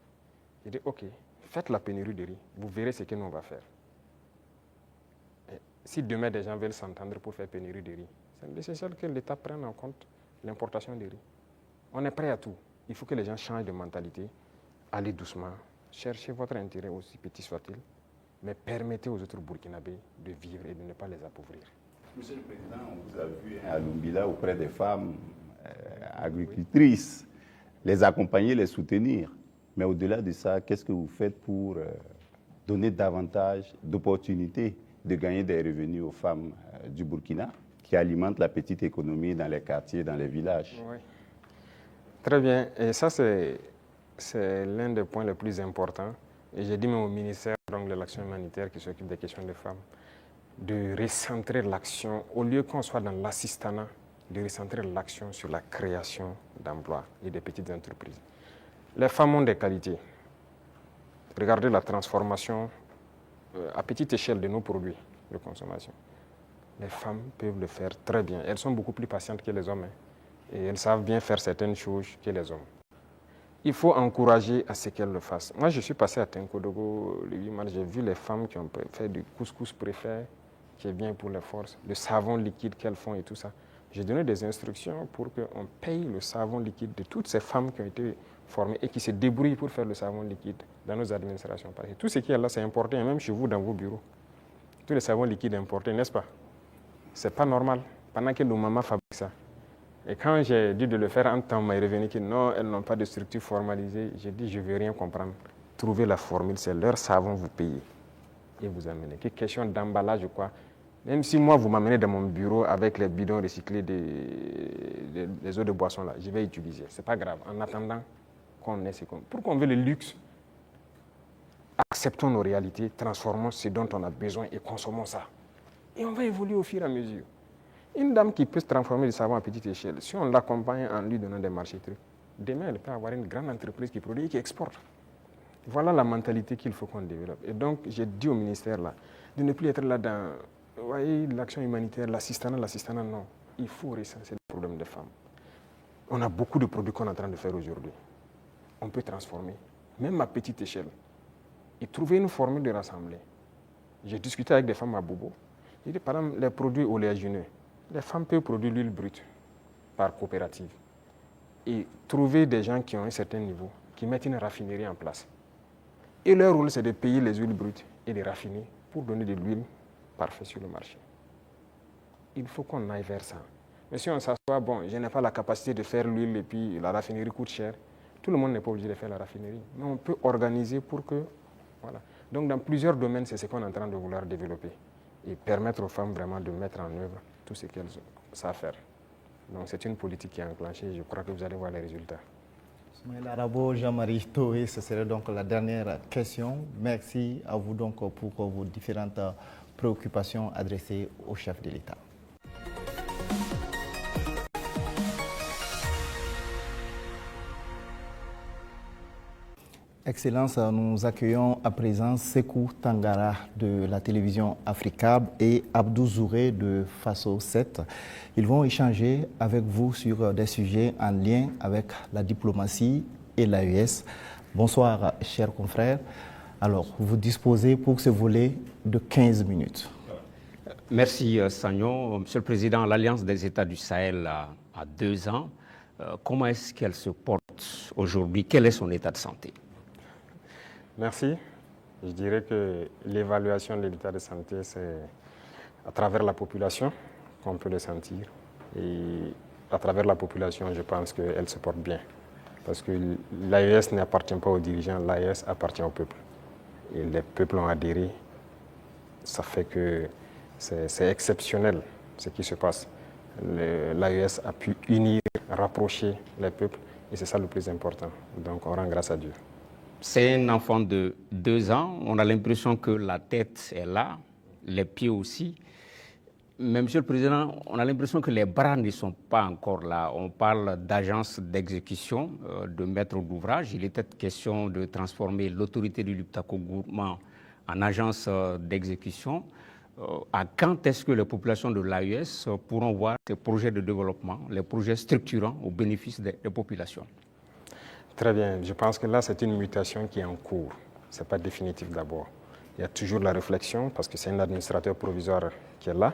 B: J'ai dit, ok, faites la pénurie de riz, vous verrez ce que nous on va faire. Et si demain, des gens veulent s'entendre pour faire pénurie de riz, c'est nécessaire que l'État prenne en compte l'importation de riz. On est prêt à tout. Il faut que les gens changent de mentalité. Allez doucement, cherchez votre intérêt aussi petit soit-il, mais permettez aux autres Burkinabés de vivre et de ne pas les appauvrir.
H: Monsieur le Président, on vous a vu à Lumbila auprès des femmes agricultrices, les accompagner, les soutenir. Mais au-delà de ça, qu'est-ce que vous faites pour donner davantage d'opportunités de gagner des revenus aux femmes du Burkina qui alimentent la petite économie dans les quartiers, dans les villages?
B: Oui. Très bien. Et ça, c'est l'un des points les plus importants. Et j'ai dit même au ministère donc de l'action humanitaire qui s'occupe des questions des femmes, de recentrer l'action, au lieu qu'on soit dans l'assistanat, de recentrer l'action sur la création d'emplois et des petites entreprises. Les femmes ont des qualités. Regardez la transformation à petite échelle de nos produits de consommation. Les femmes peuvent le faire très bien. Elles sont beaucoup plus patientes que les hommes, hein, et elles savent bien faire certaines choses que les hommes. Il faut encourager à ce qu'elles le fassent. Moi, je suis passé à Tenkodogo le 8 mars, j'ai vu les femmes qui ont fait du couscous préfet, qui est bien pour les forces, le savon liquide qu'elles font et tout ça. J'ai donné des instructions pour qu'on paye le savon liquide de toutes ces femmes qui ont été formées et qui se débrouillent pour faire le savon liquide dans nos administrations. Parce que tout ce qui est là, c'est importé, et même chez vous, dans vos bureaux. Tous les savons liquides importés, n'est-ce pas? C'est pas normal, pendant que nos mamans fabriquent ça. Et quand j'ai dit de le faire en temps, on m'a revenu que non, elles n'ont pas de structure formalisée. J'ai dit, je ne veux rien comprendre. Trouvez la formule, c'est leur savon, vous payez. Et vous amenez. Que question d'emballage, quoi. Même si moi, vous m'amenez dans mon bureau avec les bidons recyclés des eaux de boisson, là, je vais utiliser. Ce n'est pas grave. En attendant qu'on ait ce qu'on... Pourquoi on veut le luxe? Acceptons nos réalités, transformons ce dont on a besoin et consommons ça. Et on va évoluer au fur et à mesure. Une dame qui peut se transformer du savon à petite échelle, si on l'accompagne en lui donnant des marchés trucs, demain, elle peut avoir une grande entreprise qui produit et qui exporte. Voilà la mentalité qu'il faut qu'on développe. Et donc, j'ai dit au ministère là, de ne plus être là dans, vous voyez, l'action humanitaire, l'assistanat, non. Il faut recenser le problème des femmes. On a beaucoup de produits qu'on est en train de faire aujourd'hui. On peut transformer, même à petite échelle, et trouver une formule de rassembler. J'ai discuté avec des femmes à Bobo. J'ai dit, par exemple, les produits oléagineux, les femmes peuvent produire l'huile brute par coopérative et trouver des gens qui ont un certain niveau, qui mettent une raffinerie en place. Et leur rôle, c'est de payer les huiles brutes et de raffiner pour donner de l'huile parfaite sur le marché. Il faut qu'on aille vers ça. Mais si on s'assoit, bon, je n'ai pas la capacité de faire l'huile et puis la raffinerie coûte cher, tout le monde n'est pas obligé de faire la raffinerie. Mais on peut organiser pour que... Voilà. Donc dans plusieurs domaines, c'est ce qu'on est en train de vouloir développer et permettre aux femmes vraiment de mettre en œuvre tout ce qu'elles savent faire. Donc c'est une politique qui est enclenchée, je crois que vous allez voir les résultats.
A: Soumaïla Rabo, Jean-Marie Toé, ce serait donc la dernière question. Merci à vous donc pour vos différentes préoccupations adressées au chef de l'État. Excellence, nous accueillons à présent Sekou Tangara de la télévision Africab et Abdou Zouré de Faso 7. Ils vont échanger avec vous sur des sujets en lien avec la diplomatie et l'AES. Bonsoir, chers confrères. Alors, vous disposez pour ce volet de 15 minutes.
I: Merci, Sagnon. Monsieur le Président, l'Alliance des États du Sahel a 2 ans. Comment est-ce qu'elle se porte aujourd'hui? Quel est son état de santé?
B: Merci. Je dirais que l'évaluation de l'état de santé, c'est à travers la population qu'on peut le sentir. Et à travers la population, je pense qu'elle se porte bien. Parce que l'AES n'appartient pas aux dirigeants, l'AES appartient au peuple. Et les peuples ont adhéré. Ça fait que c'est exceptionnel ce qui se passe. L'AES a pu unir, rapprocher les peuples et c'est ça le plus important. Donc on rend grâce à Dieu.
I: C'est un enfant de 2 ans. On a l'impression que la tête est là, les pieds aussi. Mais Monsieur le Président, on a l'impression que les bras ne sont pas encore là. On parle d'agence d'exécution, de maître d'ouvrage. Il était question de transformer l'autorité du Liptako Gourmand en agence d'exécution. À quand est-ce que les populations de l'AES pourront voir ces projets de développement, les projets structurants au bénéfice des populations?
B: Très bien. Je pense que là, c'est une mutation qui est en cours. Ce n'est pas définitif d'abord. Il y a toujours la réflexion, parce que c'est un administrateur provisoire qui est là.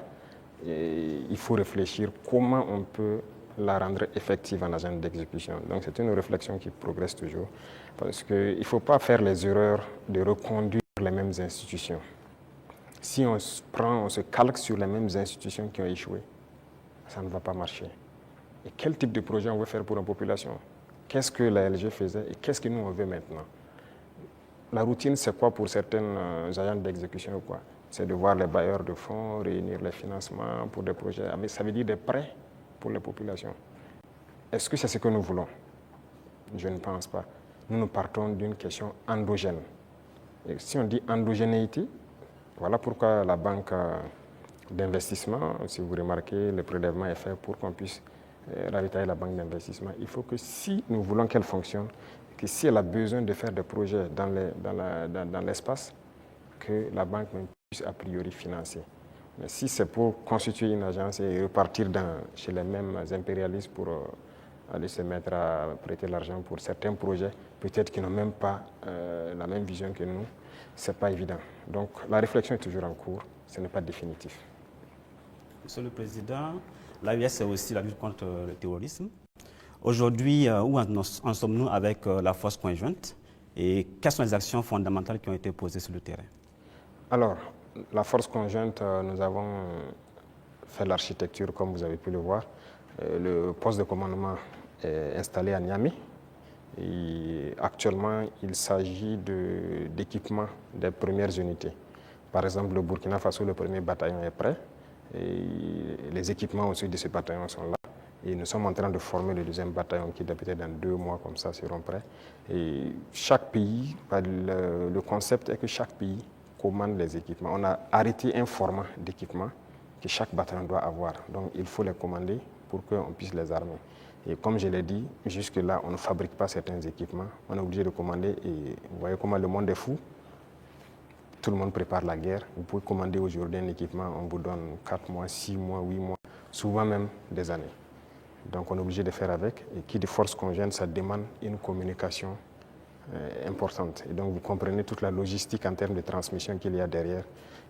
B: Et il faut réfléchir comment on peut la rendre effective en agent d'exécution. Donc c'est une réflexion qui progresse toujours. Parce qu'il ne faut pas faire les erreurs de reconduire les mêmes institutions. Si on se calque sur les mêmes institutions qui ont échoué, ça ne va pas marcher. Et quel type de projet on veut faire pour une population? Qu'est-ce que la LG faisait et qu'est-ce que nous on veut maintenant? La routine, c'est quoi pour certains agents d'exécution ou quoi? C'est de voir les bailleurs de fonds, réunir les financements pour des projets. Mais ça veut dire des prêts pour les populations. Est-ce que c'est ce que nous voulons? Je ne pense pas. Nous partons d'une question endogène. Et si on dit endogénéité, voilà pourquoi la banque d'investissement, si vous remarquez, le prélèvement est fait pour qu'on puisse ravitailler la banque d'investissement. Il faut que si nous voulons qu'elle fonctionne, que si elle a besoin de faire des projets dans l'espace, que la banque puisse a priori financer. Mais si c'est pour constituer une agence et repartir chez les mêmes impérialistes pour aller se mettre à prêter l'argent pour certains projets, peut-être qu'ils n'ont même pas la même vision que nous, ce n'est pas évident. Donc la réflexion est toujours en cours, ce n'est pas définitif.
J: Monsieur le Président, l'AES, c'est aussi la lutte contre le terrorisme. Aujourd'hui, où en sommes-nous avec la force conjointe et quelles sont les actions fondamentales qui ont été posées sur le terrain?
B: Alors, la force conjointe, nous avons fait l'architecture, comme vous avez pu le voir. Le poste de commandement est installé à Niamey. Et actuellement, il s'agit d'équipement des premières unités. Par exemple, le Burkina Faso, le premier bataillon est prêt. Et les équipements aussi de ce bataillon sont là. Et nous sommes en train de former le deuxième bataillon qui, peut-être dans 2 mois, comme ça, seront prêts. Et chaque pays, le concept est que chaque pays commande les équipements. On a arrêté un format d'équipement que chaque bataillon doit avoir. Donc, il faut les commander pour qu'on puisse les armer. Et comme je l'ai dit, jusque-là, on ne fabrique pas certains équipements. On est obligé de commander. Et vous voyez comment le monde est fou. Tout le monde prépare la guerre. Vous pouvez commander aujourd'hui un équipement, on vous donne 4 mois, 6 mois, 8 mois, souvent même des années. Donc on est obligé de faire avec. Et qui dit force conjointe, ça demande une communication importante. Et donc vous comprenez toute la logistique en termes de transmission qu'il y a derrière.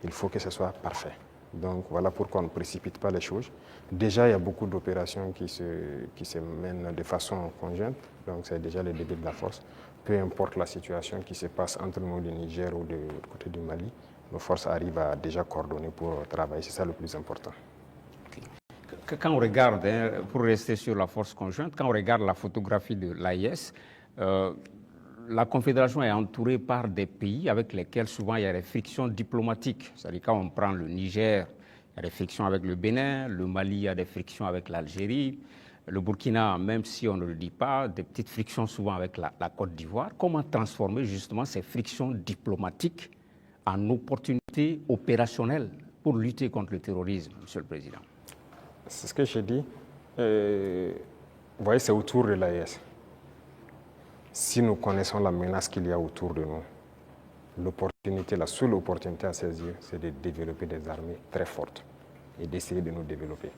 B: Il faut que ce soit parfait. Donc voilà pourquoi on ne précipite pas les choses. Déjà, il y a beaucoup d'opérations qui se mènent de façon conjointe. Donc c'est déjà le début de la force. Peu importe la situation qui se passe entre nous, le Niger ou du côté du Mali, nos forces arrivent à déjà coordonner pour travailler. C'est ça le plus important.
I: Quand on regarde, pour rester sur la force conjointe, quand on regarde la photographie de l'AIS, la Confédération est entourée par des pays avec lesquels souvent il y a des frictions diplomatiques. C'est-à-dire quand on prend le Niger, il y a des frictions avec le Bénin, le Mali, il y a des frictions avec l'Algérie, le Burkina, même si on ne le dit pas, des petites frictions souvent avec la Côte d'Ivoire. Comment transformer justement ces frictions diplomatiques en opportunités opérationnelles pour lutter contre le terrorisme, Monsieur le Président?
B: C'est ce que j'ai dit. Vous voyez, c'est autour de l'AES. Si nous connaissons la menace qu'il y a autour de nous, l'opportunité, la seule opportunité à saisir, c'est de développer des armées très fortes et d'essayer de nous développer.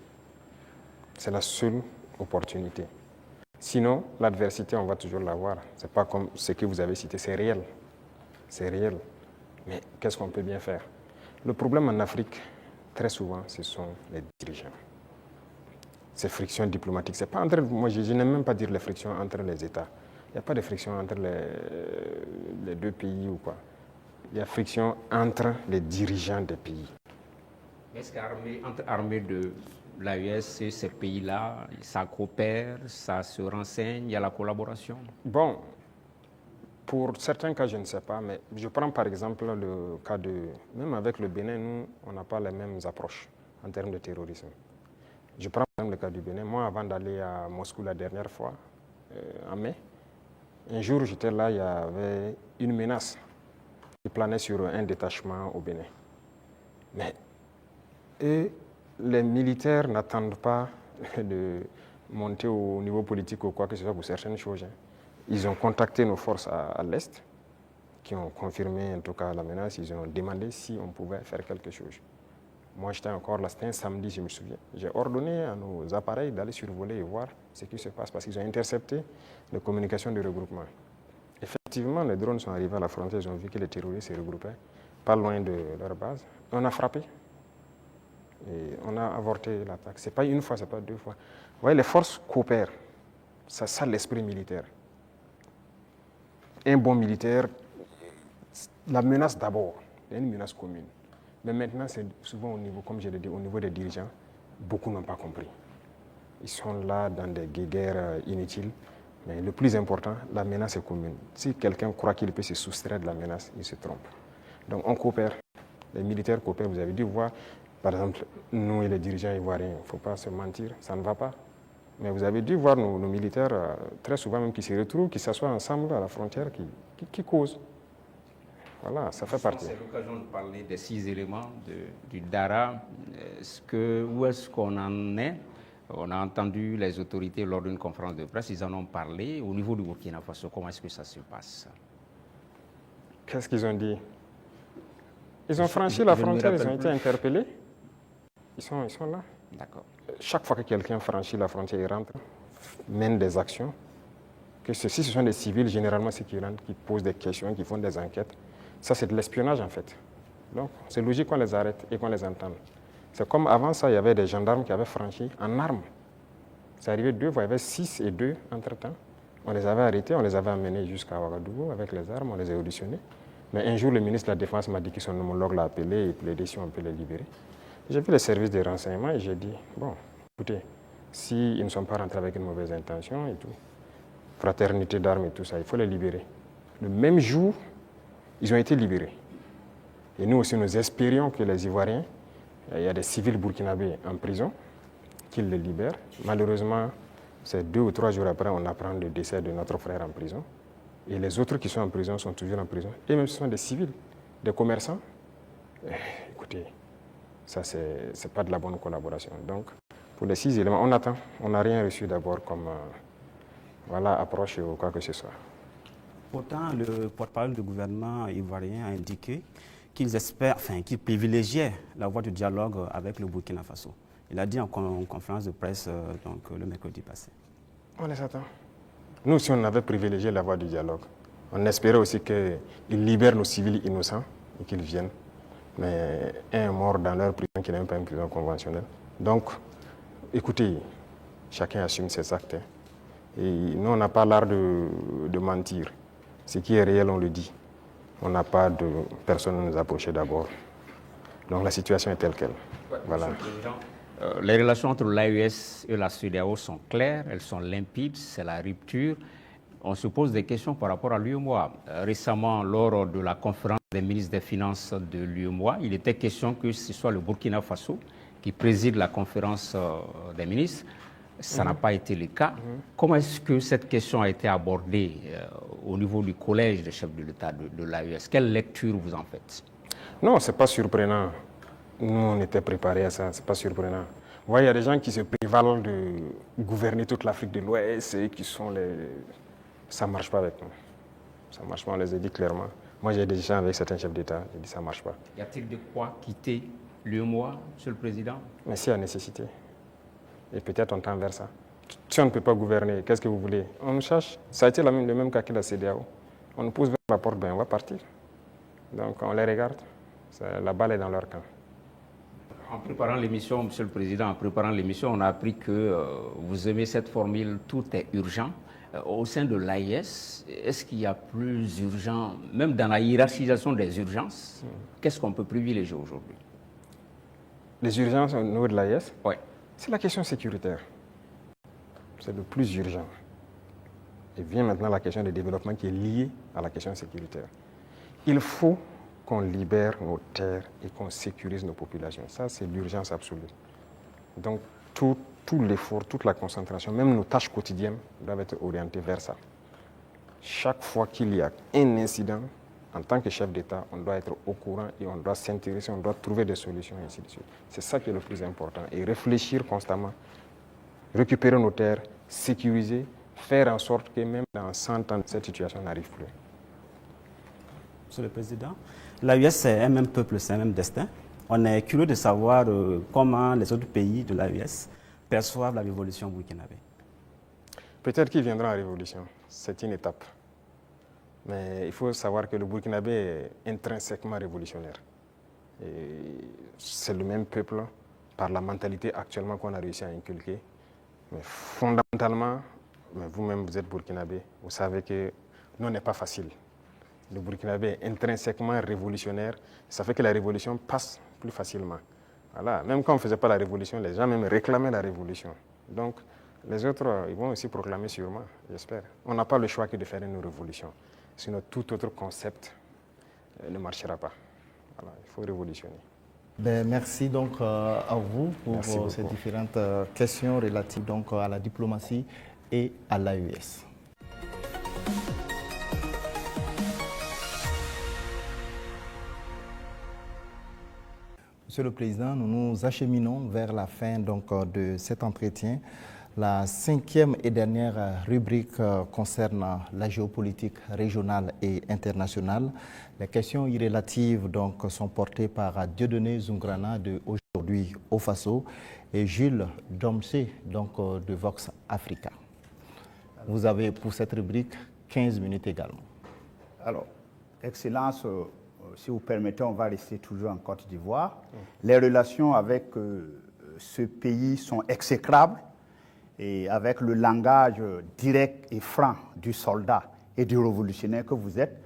B: C'est la seule opportunité. Sinon, l'adversité, on va toujours l'avoir. Ce n'est pas comme ce que vous avez cité, c'est réel. C'est réel. Mais qu'est-ce qu'on peut bien faire? Le problème en Afrique, très souvent, ce sont les dirigeants. Ces frictions diplomatiques, c'est pas entre... Moi, je n'aime même pas dire les frictions entre les États. Il n'y a pas de friction entre les 2 pays ou quoi. Il y a friction entre les dirigeants des pays.
I: Est-ce qu'entre armées de l'AES et ces pays-là, ça coopère, ça se renseigne, il y a la collaboration?
B: Bon, pour certains cas, je ne sais pas, mais je prends par exemple le cas de... Même avec le Bénin, nous, on n'a pas les mêmes approches en termes de terrorisme. Je prends par exemple le cas du Bénin. Moi, avant d'aller à Moscou la dernière fois, en mai, un jour, j'étais là, il y avait une menace qui planait sur un détachement au Bénin. Mais les militaires n'attendent pas de monter au niveau politique ou quoi que ce soit pour certaines choses. Ils ont contacté nos forces à l'Est, qui ont confirmé en tout cas la menace. Ils ont demandé si on pouvait faire quelque chose. Moi, j'étais encore là, c'était un samedi, je me souviens. J'ai ordonné à nos appareils d'aller survoler et voir ce qui se passe parce qu'ils ont intercepté les communications de regroupement. Effectivement, les drones sont arrivés à la frontière, ils ont vu que les terroristes se regroupaient pas loin de leur base. On a frappé et on a avorté l'attaque. Ce n'est pas une fois, ce n'est pas 2 fois. Vous voyez, les forces coopèrent. C'est ça l'esprit militaire. Un bon militaire, la menace d'abord, il y a une menace commune. Mais maintenant, c'est souvent au niveau, comme je l'ai dit, au niveau des dirigeants, beaucoup n'ont pas compris. Ils sont là dans des guerres inutiles. Mais le plus important, la menace est commune. Si quelqu'un croit qu'il peut se soustraire de la menace, il se trompe. Donc on coopère. Les militaires coopèrent. Vous avez dû voir, par exemple, nous et les dirigeants ivoiriens, il ne faut pas se mentir, ça ne va pas. Mais vous avez dû voir nos militaires, très souvent même, qui se retrouvent, qui s'assoient ensemble à la frontière, qui causent. Voilà, ça fait partie.
I: C'est l'occasion de parler des 6 éléments du DARA. Où est-ce qu'on en est? On a entendu les autorités lors d'une conférence de presse, ils en ont parlé. Au niveau du Burkina Faso, comment est-ce que ça se passe?
B: Qu'est-ce qu'ils ont dit? Ils ont franchi la frontière, ils ont été interpellés. Ils sont là.
I: D'accord.
B: Chaque fois que quelqu'un franchit la frontière, il rentre, mène des actions. Que si ce sont des civils, généralement, c'est qui rentrent, qui posent des questions, qui font des enquêtes. Ça, c'est de l'espionnage, en fait. Donc, c'est logique qu'on les arrête et qu'on les entende. C'est comme avant ça, il y avait des gendarmes qui avaient franchi en armes. C'est arrivé 2 fois, il y avait 6 et 2 entre-temps. On les avait arrêtés, on les avait amenés jusqu'à Ouagadougou avec les armes, on les a auditionnés. Mais un jour, le ministre de la Défense m'a dit que son homologue l'a appelé et plaidé si on peut les libérer. J'ai vu les services de renseignement et j'ai dit, bon, écoutez, s'ils ne sont pas rentrés avec une mauvaise intention et tout, fraternité d'armes et tout ça, il faut les libérer. Le même jour, ils ont été libérés. Et nous aussi, nous espérions que les Ivoiriens, il y a des civils burkinabés en prison, qu'ils les libèrent. Malheureusement, c'est 2 ou 3 jours après, on apprend le décès de notre frère en prison. Et les autres qui sont en prison sont toujours en prison. Et même ce sont des civils, des commerçants. Écoutez, ça, c'est pas de la bonne collaboration. Donc, pour les 6 éléments, on attend. On n'a rien reçu d'abord comme approche ou quoi que ce soit.
J: Pourtant, le porte-parole du gouvernement ivoirien a indiqué qu'ils privilégiaient la voie du dialogue avec le Burkina Faso. Il a dit en conférence de presse le mercredi passé.
B: On les attend. Nous, si on avait privilégié la voie du dialogue, on espérait aussi qu'ils libèrent nos civils innocents et qu'ils viennent. Mais un est mort dans leur prison qui n'est même pas une prison conventionnelle. Donc, écoutez, chacun assume ses actes. Hein. Et nous, on n'a pas l'art de mentir. Ce qui est réel, on le dit. On n'a pas de personne à nous approcher d'abord. Donc la situation est telle qu'elle. Voilà.
I: Les relations entre l'AES et la CEDEAO sont claires, elles sont limpides, c'est la rupture. On se pose des questions par rapport à l'UEMOA. Récemment, lors de la conférence des ministres des Finances de l'UEMOA, il était question que ce soit le Burkina Faso qui préside la conférence des ministres. Ça n'a pas été le cas. Comment est-ce que cette question a été abordée au niveau du collège des chefs de l'État de l'AES? Quelle lecture vous en faites?
B: Non, ce n'est pas surprenant. Nous, on était préparés à ça, ce n'est pas surprenant. Vous voyez, il y a des gens qui se prévalent de gouverner toute l'Afrique de l'Ouest et qui sont les... Ça ne marche pas avec nous. Ça ne marche pas, on les a dit clairement. Moi, j'ai des gens avec certains chefs d'État, j'ai dit ça ne marche pas.
I: Y a-t-il de quoi quitter l'UEMOA, Monsieur le Président? Mais
B: s'il y a nécessité. Et peut-être on tend vers ça. Si on ne peut pas gouverner, qu'est-ce que vous voulez? On nous cherche. Ça a été le même cas que la CEDEAO. On nous pousse vers la porte, ben on va partir. Donc on les regarde. La balle est dans leur camp.
I: En préparant l'émission, Monsieur le Président, on a appris que vous aimez cette formule « tout est urgent ». Au sein de l'AES, est-ce qu'il y a plus urgent, même dans la hiérarchisation des urgences, qu'est-ce qu'on peut privilégier aujourd'hui?
B: Les urgences au niveau de l'AES?
I: Oui.
B: C'est la question sécuritaire. C'est le plus urgent. Et vient maintenant la question du développement qui est liée à la question sécuritaire. Il faut qu'on libère nos terres et qu'on sécurise nos populations. Ça, c'est l'urgence absolue. Donc, tout l'effort, toute la concentration, même nos tâches quotidiennes doivent être orientées vers ça. Chaque fois qu'il y a un incident, en tant que chef d'État, on doit être au courant et on doit s'intéresser, on doit trouver des solutions, et ainsi de suite. C'est ça qui est le plus important. Et réfléchir constamment, récupérer nos terres, sécuriser, faire en sorte que même dans 100 ans, cette situation n'arrive plus.
J: Monsieur le Président, l'AES, c'est un même peuple, c'est un même destin. On est curieux de savoir comment les autres pays de l'AES perçoivent la révolution burkinabé.
B: Peut-être qu'ils viendront à la révolution. C'est une étape. Mais il faut savoir que le Burkinabé est intrinsèquement révolutionnaire. C'est le même peuple par la mentalité actuellement qu'on a réussi à inculquer. Mais fondamentalement, vous-même vous êtes Burkinabé, vous savez que non n'est pas facile. Le Burkinabé est intrinsèquement révolutionnaire. Ça fait que la révolution passe plus facilement. Voilà. Même quand on ne faisait pas la révolution, les gens même réclamaient la révolution. Donc les autres, ils vont aussi proclamer sûrement, j'espère. On n'a pas le choix que de faire une révolution. Sinon, tout autre concept ne marchera pas. Voilà, il faut révolutionner.
A: Merci donc à vous pour ces différentes questions relatives donc à la diplomatie et à l'AES. Monsieur le Président, nous nous acheminons vers la fin donc, de cet entretien. La 5e et dernière rubrique concerne la géopolitique régionale et internationale. Les questions irrélatives donc, sont portées par Dieudonné Zungrana de Aujourd'hui au Faso et Jules Domsé donc, de Vox Africa. Vous avez pour cette rubrique 15 minutes également.
K: Alors, Excellence, si vous permettez, on va rester toujours en Côte d'Ivoire. Les relations avec ce pays sont exécrables. Et avec le langage direct et franc du soldat et du révolutionnaire que vous êtes,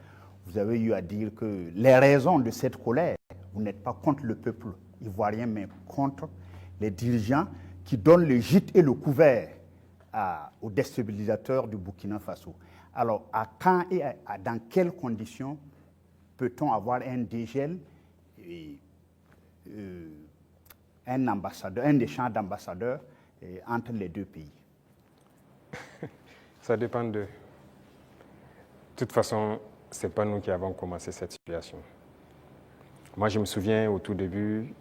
K: vous avez eu à dire que les raisons de cette colère, vous n'êtes pas contre le peuple ivoirien, mais contre les dirigeants qui donnent le gîte et le couvert aux déstabilisateurs du Burkina Faso. Alors, à quand et dans quelles conditions peut-on avoir un dégel et un échange d'ambassadeurs entre les deux pays?
B: Ça dépend d'eux. De toute façon, ce n'est pas nous qui avons commencé cette situation. Moi, je me souviens au tout début,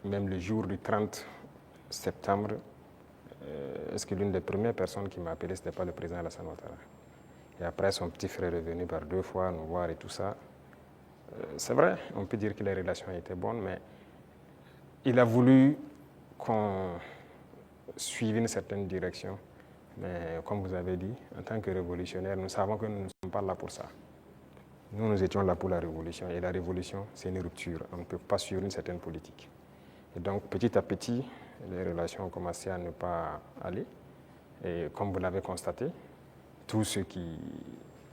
B: même le jour du 30 septembre, est-ce que l'une des premières personnes qui m'a appelé, ce n'était pas le président Alassane Ouattara. Et après, son petit frère est venu par 2 fois nous voir et tout ça. C'est vrai, on peut dire que les relations étaient bonnes, mais il a voulu qu'on suive une certaine direction. Mais comme vous avez dit, en tant que révolutionnaire, nous savons que nous ne sommes pas là pour ça. Nous étions là pour la révolution. Et la révolution, c'est une rupture. On ne peut pas suivre une certaine politique. Et donc, petit à petit, les relations ont commencé à ne pas aller. Et comme vous l'avez constaté, tous ceux qui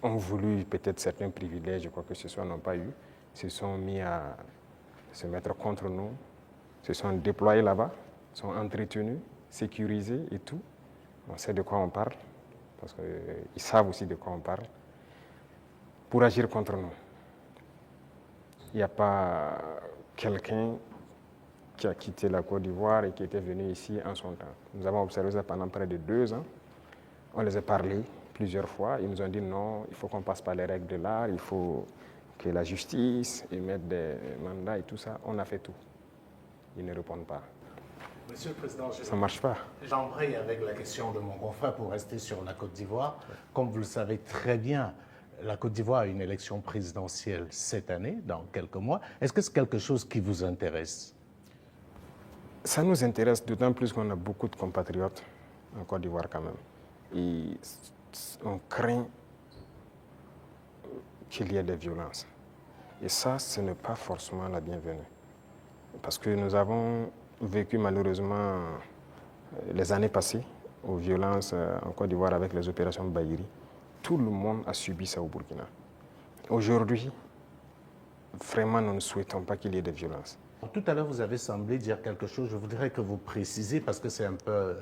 B: ont voulu peut-être certains privilèges, quoi que ce soit, n'ont pas eu, se sont mis à se mettre contre nous, se sont déployés là-bas, sont entretenus, sécurisés et tout. On sait de quoi on parle, parce qu'ils savent aussi de quoi on parle, pour agir contre nous. Il n'y a pas quelqu'un qui a quitté la Côte d'Ivoire et qui était venu ici en son temps. Nous avons observé ça pendant près de 2 ans. On les a parlé plusieurs fois. Ils nous ont dit non, il faut qu'on passe par les règles de l'art, il faut que la justice émette des mandats et tout ça. On a fait tout. Ils ne répondent pas.
L: Monsieur le Président,
B: ça ne marche pas.
L: J'embraye avec la question de mon confrère pour rester sur la Côte d'Ivoire. Comme vous le savez très bien, la Côte d'Ivoire a une élection présidentielle cette année, dans quelques mois. Est-ce que c'est quelque chose qui vous intéresse?
B: Ça nous intéresse, d'autant plus qu'on a beaucoup de compatriotes en Côte d'Ivoire quand même. Et on craint qu'il y ait des violences. Et ça, ce n'est pas forcément la bienvenue. Parce que nous avons vécu malheureusement les années passées aux violences en Côte d'Ivoire avec les opérations Bahiri. Tout le monde a subi ça au Burkina. Aujourd'hui, vraiment, nous ne souhaitons pas qu'il y ait des violences.
L: Tout à l'heure, vous avez semblé dire quelque chose. Je voudrais que vous précisiez, parce que c'est un peu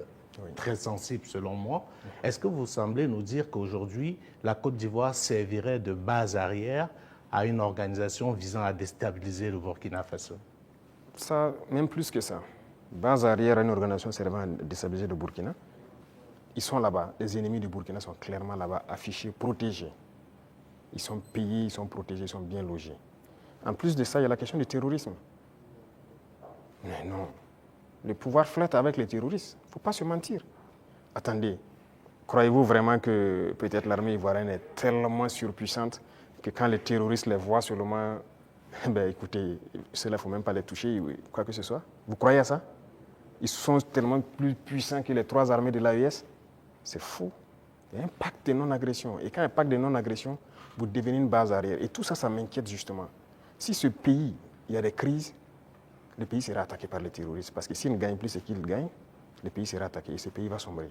L: très sensible selon moi. Est-ce que vous semblez nous dire qu'aujourd'hui, la Côte d'Ivoire servirait de base arrière à une organisation visant à déstabiliser le Burkina Faso?
B: Ça, même plus que ça. Base arrière à une organisation servant à déstabiliser le Burkina. Ils sont là-bas. Les ennemis du Burkina sont clairement là-bas, affichés, protégés. Ils sont payés, ils sont protégés, ils sont bien logés. En plus de ça, il y a la question du terrorisme. Mais non. Le pouvoir flotte avec les terroristes. Il ne faut pas se mentir. Attendez, croyez-vous vraiment que peut-être l'armée ivoirienne est tellement surpuissante que quand les terroristes les voient seulement, ben écoutez, ceux-là, il ne faut même pas les toucher, quoi que ce soit? Vous croyez à ça? Ils sont tellement plus puissants que les 3 armées de l'AES? C'est faux. Il y a un pacte de non-agression. Et quand il y a un pacte de non-agression, vous devenez une base arrière. Et tout ça, ça m'inquiète justement. Si ce pays, il y a des crises, le pays sera attaqué par les terroristes. Parce que s'ils ne gagnent plus ce qu'ils gagnent, le pays sera attaqué et ce pays va sombrer.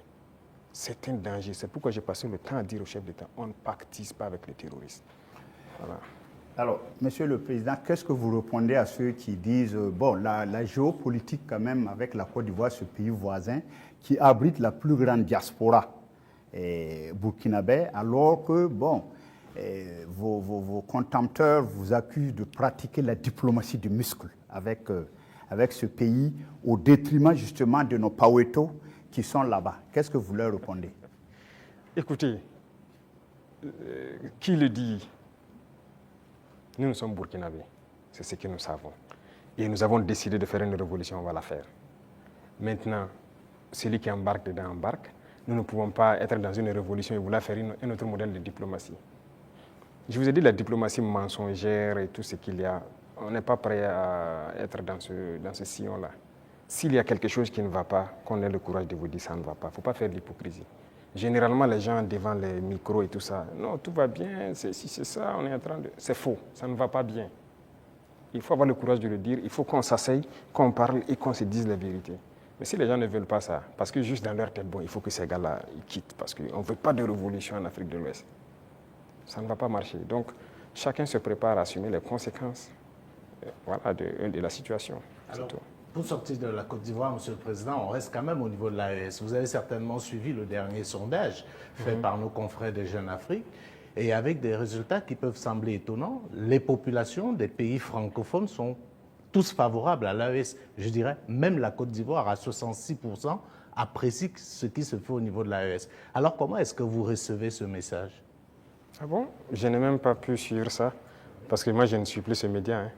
B: C'est un danger. C'est pourquoi j'ai passé le temps à dire au chef d'État, on ne pactise pas avec les terroristes. Voilà.
K: Alors, Monsieur le Président, qu'est-ce que vous répondez à ceux qui disent, bon, la géopolitique quand même avec la Côte d'Ivoire, ce pays voisin, qui abrite la plus grande diaspora burkinabé, alors que, bon, vos contempteurs vous accusent de pratiquer la diplomatie du muscle avec ce pays, au détriment justement de nos Paweto qui sont là-bas. Qu'est-ce que vous leur répondez?
B: Écoutez, qui le dit? Nous sommes burkinabés, c'est ce que nous savons. et nous avons décidé de faire une révolution, on va la faire. Maintenant, celui qui embarque dedans embarque. Nous ne pouvons pas être dans une révolution et vouloir faire un autre modèle de diplomatie. Je vous ai dit la diplomatie mensongère et tout ce qu'il y a. On n'est pas prêt à être dans ce sillon-là. S'il y a quelque chose qui ne va pas, qu'on ait le courage de vous dire ça ne va pas. Il ne faut pas faire de l'hypocrisie. Généralement, les gens devant les micros et tout ça, non, tout va bien, si c'est ça, on est en train de... C'est faux, ça ne va pas bien. Il faut avoir le courage de le dire, il faut qu'on s'asseye, qu'on parle et qu'on se dise la vérité. Mais si les gens ne veulent pas ça, parce que juste dans leur tête, bon, il faut que ces gars-là ils quittent, parce qu'on ne veut pas de révolution en Afrique de l'Ouest. Ça ne va pas marcher. Donc, chacun se prépare à assumer les conséquences voilà, de la situation.
L: Alors, pour sortir de la Côte d'Ivoire, Monsieur le Président, on reste quand même au niveau de l'AES. Vous avez certainement suivi le dernier sondage fait par nos confrères de Jeune Afrique, et avec des résultats qui peuvent sembler étonnants. Les populations des pays francophones sont tous favorables à l'AES. Je dirais, même la Côte d'Ivoire, à 66%, apprécie ce qui se fait au niveau de l'AES. Alors, comment est-ce que vous recevez ce message?
B: Ah bon? Je n'ai même pas pu suivre ça, parce que moi, je ne suis plus ce média. Hein.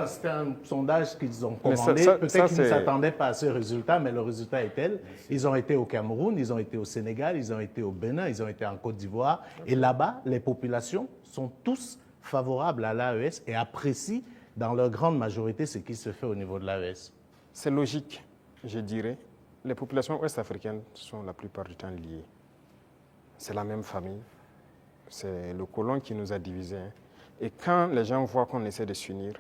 L: C'était un sondage qu'ils ont commandé. Peut-être qu'ils ne s'attendaient pas à ce résultat, mais le résultat est tel. Ils ont été au Cameroun, ils ont été au Sénégal, ils ont été au Bénin, ils ont été en Côte d'Ivoire. Et là-bas, les populations sont tous favorables à l'AES et apprécient dans leur grande majorité ce qui se fait au niveau de l'AES.
B: C'est logique, je dirais. Les populations ouest-africaines sont la plupart du temps liées. C'est la même famille. C'est le colon qui nous a divisés. Hein. Et quand les gens voient qu'on essaie de s'unir,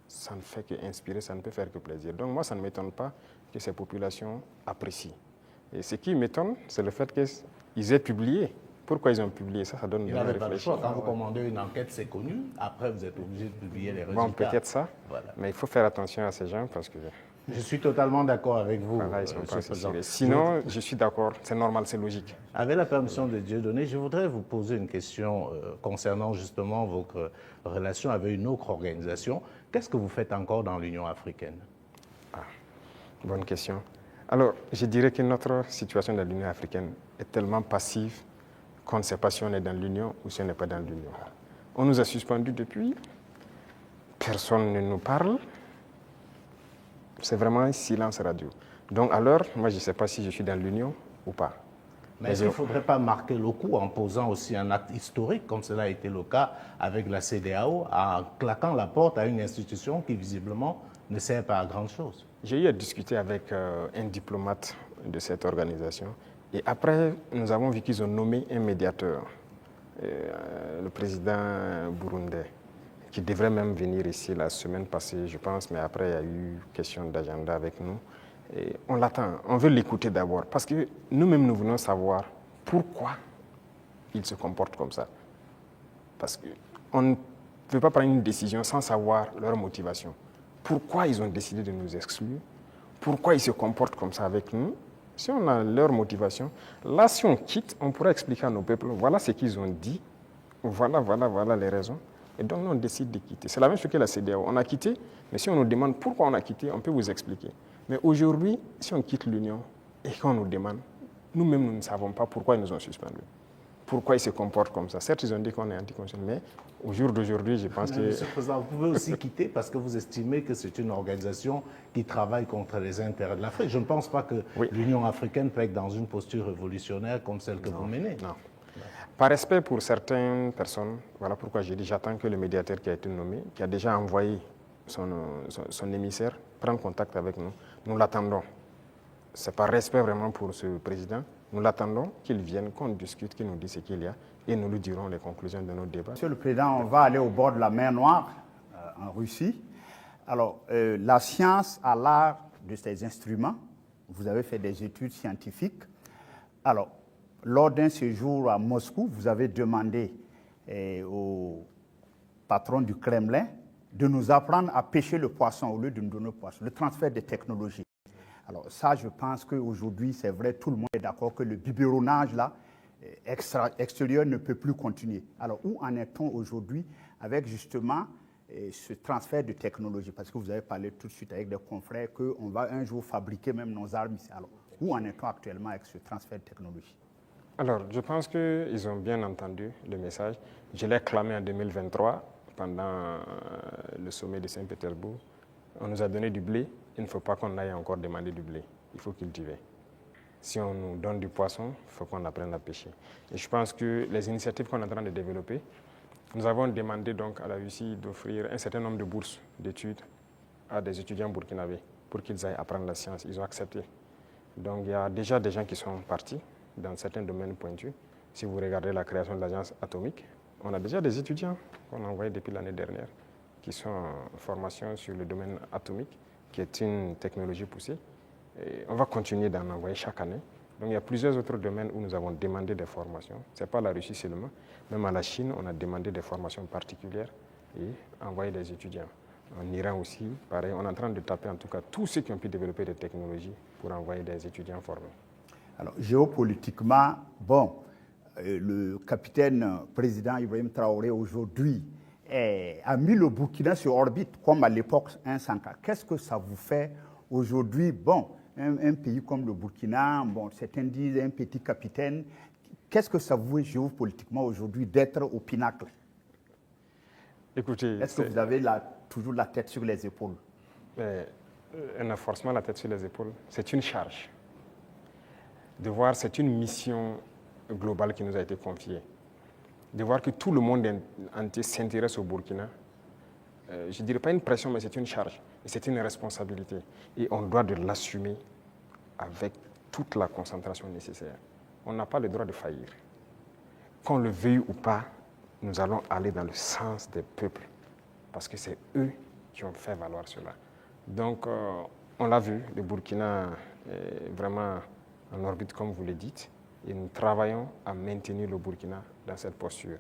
B: ça ne fait qu'inspirer, ça ne peut faire que plaisir. Donc moi, ça ne m'étonne pas que ces populations apprécient. Et ce qui m'étonne, c'est le fait qu'ils aient publié. Pourquoi ils ont publié ça? Ça donne
L: de la réflexion. Pas le choix. Quand vous commandez une enquête, c'est connu. Après, vous êtes obligé de publier les résultats.
B: Bon, peut-être ça. Voilà. Mais il faut faire attention à ces gens parce que...
L: Je suis totalement d'accord avec vous,
B: voilà, sinon, je suis d'accord, c'est normal, c'est logique.
L: Avec la permission de Dieudonné, je voudrais vous poser une question concernant justement votre relation avec une autre organisation. Qu'est-ce que vous faites encore dans l'Union africaine?
B: Bonne question. Alors, je dirais que notre situation dans l'Union africaine est tellement passive qu'on ne sait pas si on est dans l'Union ou si on n'est pas dans l'Union. On nous a suspendus depuis, personne ne nous parle. C'est vraiment un silence radio. Donc alors, moi je ne sais pas si je suis dans l'Union ou pas.
L: Mais est-ce qu'il ne faudrait pas marquer le coup en posant aussi un acte historique, comme cela a été le cas avec la CEDEAO, en claquant la porte à une institution qui visiblement ne sert pas à grand chose?
B: J'ai eu à discuter avec un diplomate de cette organisation. Et après, nous avons vu qu'ils ont nommé un médiateur, le président burundais, qui devrait même venir ici la semaine passée, je pense, mais après, il y a eu question d'agenda avec nous. Et on l'attend, on veut l'écouter d'abord, parce que nous-mêmes, nous voulons savoir pourquoi ils se comportent comme ça. Parce qu'on ne peut pas prendre une décision sans savoir leur motivation. Pourquoi ils ont décidé de nous exclure? Pourquoi ils se comportent comme ça avec nous? Si on a leur motivation, là, si on quitte, on pourra expliquer à nos peuples, voilà ce qu'ils ont dit, voilà les raisons. Et donc, nous, on décide de quitter. C'est la même chose que la CEDEAO. On a quitté, mais si on nous demande pourquoi on a quitté, on peut vous expliquer. Mais aujourd'hui, si on quitte l'Union et qu'on nous demande, nous-mêmes, nous ne savons pas pourquoi ils nous ont suspendus. Pourquoi ils se comportent comme ça. Certes, ils ont dit qu'on est anticonstitutionnel, mais au jour d'aujourd'hui, je pense que...
L: Monsieur le Président, vous pouvez aussi quitter parce que vous estimez que c'est une organisation qui travaille contre les intérêts de l'Afrique. Je ne pense pas que l'Union africaine peut être dans une posture révolutionnaire comme celle que vous menez.
B: Non. Par respect pour certaines personnes, voilà pourquoi j'ai dit j'attends que le médiateur qui a été nommé, qui a déjà envoyé son émissaire, prenne contact avec nous. Nous l'attendons. C'est par respect vraiment pour ce président. Nous l'attendons qu'il vienne, qu'on discute, qu'il nous dise ce qu'il y a et nous lui dirons les conclusions de nos débats.
K: Monsieur le Président, on va aller au bord de la mer Noire, en Russie. Alors, la science a l'art de ces instruments. Vous avez fait des études scientifiques. Alors, lors d'un séjour à Moscou, vous avez demandé au patron du Kremlin de nous apprendre à pêcher le poisson au lieu de nous donner le poisson, le transfert des technologies. Alors ça, je pense qu'aujourd'hui, c'est vrai, tout le monde est d'accord que le biberonnage là, extérieur ne peut plus continuer. Alors où en est-on aujourd'hui avec justement ce transfert de technologie? Parce que vous avez parlé tout de suite avec des confrères qu'on va un jour fabriquer même nos armes ici. Alors où en est-on actuellement avec ce transfert de technologie?
B: Alors, je pense qu'ils ont bien entendu le message. Je l'ai clamé en 2023. pendant le sommet de Saint-Pétersbourg. On nous a donné du blé, il ne faut pas qu'on aille encore demander du blé, il faut cultiver. Si on nous donne du poisson, il faut qu'on apprenne à pêcher. Et je pense que les initiatives qu'on est en train de développer, nous avons demandé donc à la Russie d'offrir un certain nombre de bourses d'études à des étudiants burkinabés pour qu'ils aillent apprendre la science. Ils ont accepté. Donc il y a déjà des gens qui sont partis dans certains domaines pointus. Si vous regardez la création de l'agence atomique, on a déjà des étudiants qu'on a envoyés depuis l'année dernière qui sont en formation sur le domaine atomique, qui est une technologie poussée. Et on va continuer d'en envoyer chaque année. Donc il y a plusieurs autres domaines où nous avons demandé des formations. Ce n'est pas la Russie seulement. Même à la Chine, on a demandé des formations particulières et envoyé des étudiants. En Iran aussi, pareil, on est en train de taper en tout cas tous ceux qui ont pu développer des technologies pour envoyer des étudiants formés.
K: Alors géopolitiquement, bon, le capitaine président Ibrahim Traoré aujourd'hui a mis le Burkina sur orbite, comme à l'époque un Sankara. Qu'est-ce que ça vous fait aujourd'hui? Bon, un pays comme le Burkina, bon, certains disent un petit capitaine. Qu'est-ce que ça vous fait géopolitiquement aujourd'hui d'être au pinacle?
B: Écoutez,
K: est-ce que vous avez toujours la tête sur les épaules?
B: On a forcément la tête sur les épaules. C'est une charge. De voir, c'est une mission globale qui nous a été confiée. De voir que tout le monde entier s'intéresse au Burkina, je ne dirais pas une pression, mais c'est une charge. Et c'est une responsabilité. Et on doit de l'assumer avec toute la concentration nécessaire. On n'a pas le droit de faillir. Qu'on le veuille ou pas, nous allons aller dans le sens des peuples. Parce que c'est eux qui ont fait valoir cela. Donc, on l'a vu, le Burkina est vraiment en orbite, comme vous le dites. Et nous travaillons à maintenir le Burkina dans cette posture,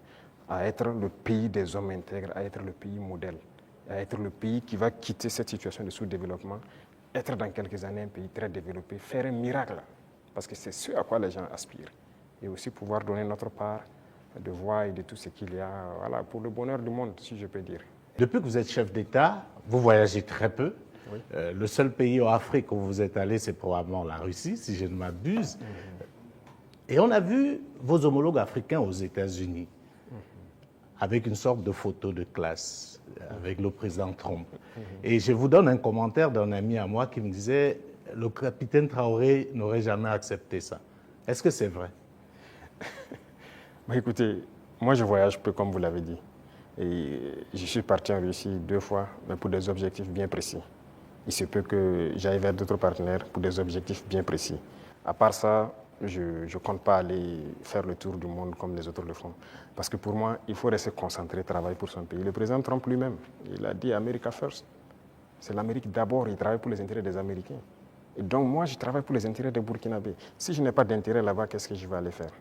B: à être le pays des hommes intègres, à être le pays modèle, à être le pays qui va quitter cette situation de sous-développement, être dans quelques années un pays très développé, faire un miracle, parce que c'est ce à quoi les gens aspirent. Et aussi pouvoir donner notre part de voix et de tout ce qu'il y a, voilà, pour le bonheur du monde, si je peux dire.
L: Depuis que vous êtes chef d'État, vous voyagez très peu.
B: Oui.
L: Le seul pays en Afrique où vous êtes allé, c'est probablement la Russie, si je ne m'abuse. Et on a vu vos homologues africains aux États-Unis, avec une sorte de photo de classe, avec le président Trump. Et je vous donne un commentaire d'un ami à moi qui me disait « Le capitaine Traoré n'aurait jamais accepté ça ». Est-ce que c'est vrai?
B: Écoutez, moi je voyage peu, comme vous l'avez dit. Et je suis parti en Russie 2 fois, mais pour des objectifs bien précis. Il se peut que j'aille vers d'autres partenaires pour des objectifs bien précis. À part ça, je ne compte pas aller faire le tour du monde comme les autres le font. Parce que pour moi, il faut rester concentré, travailler pour son pays. Le président Trump lui-même, il a dit « America first ». C'est l'Amérique d'abord, il travaille pour les intérêts des Américains. Et donc moi, je travaille pour les intérêts des Burkinabés. Si je n'ai pas d'intérêt là-bas, qu'est-ce que je vais aller faire?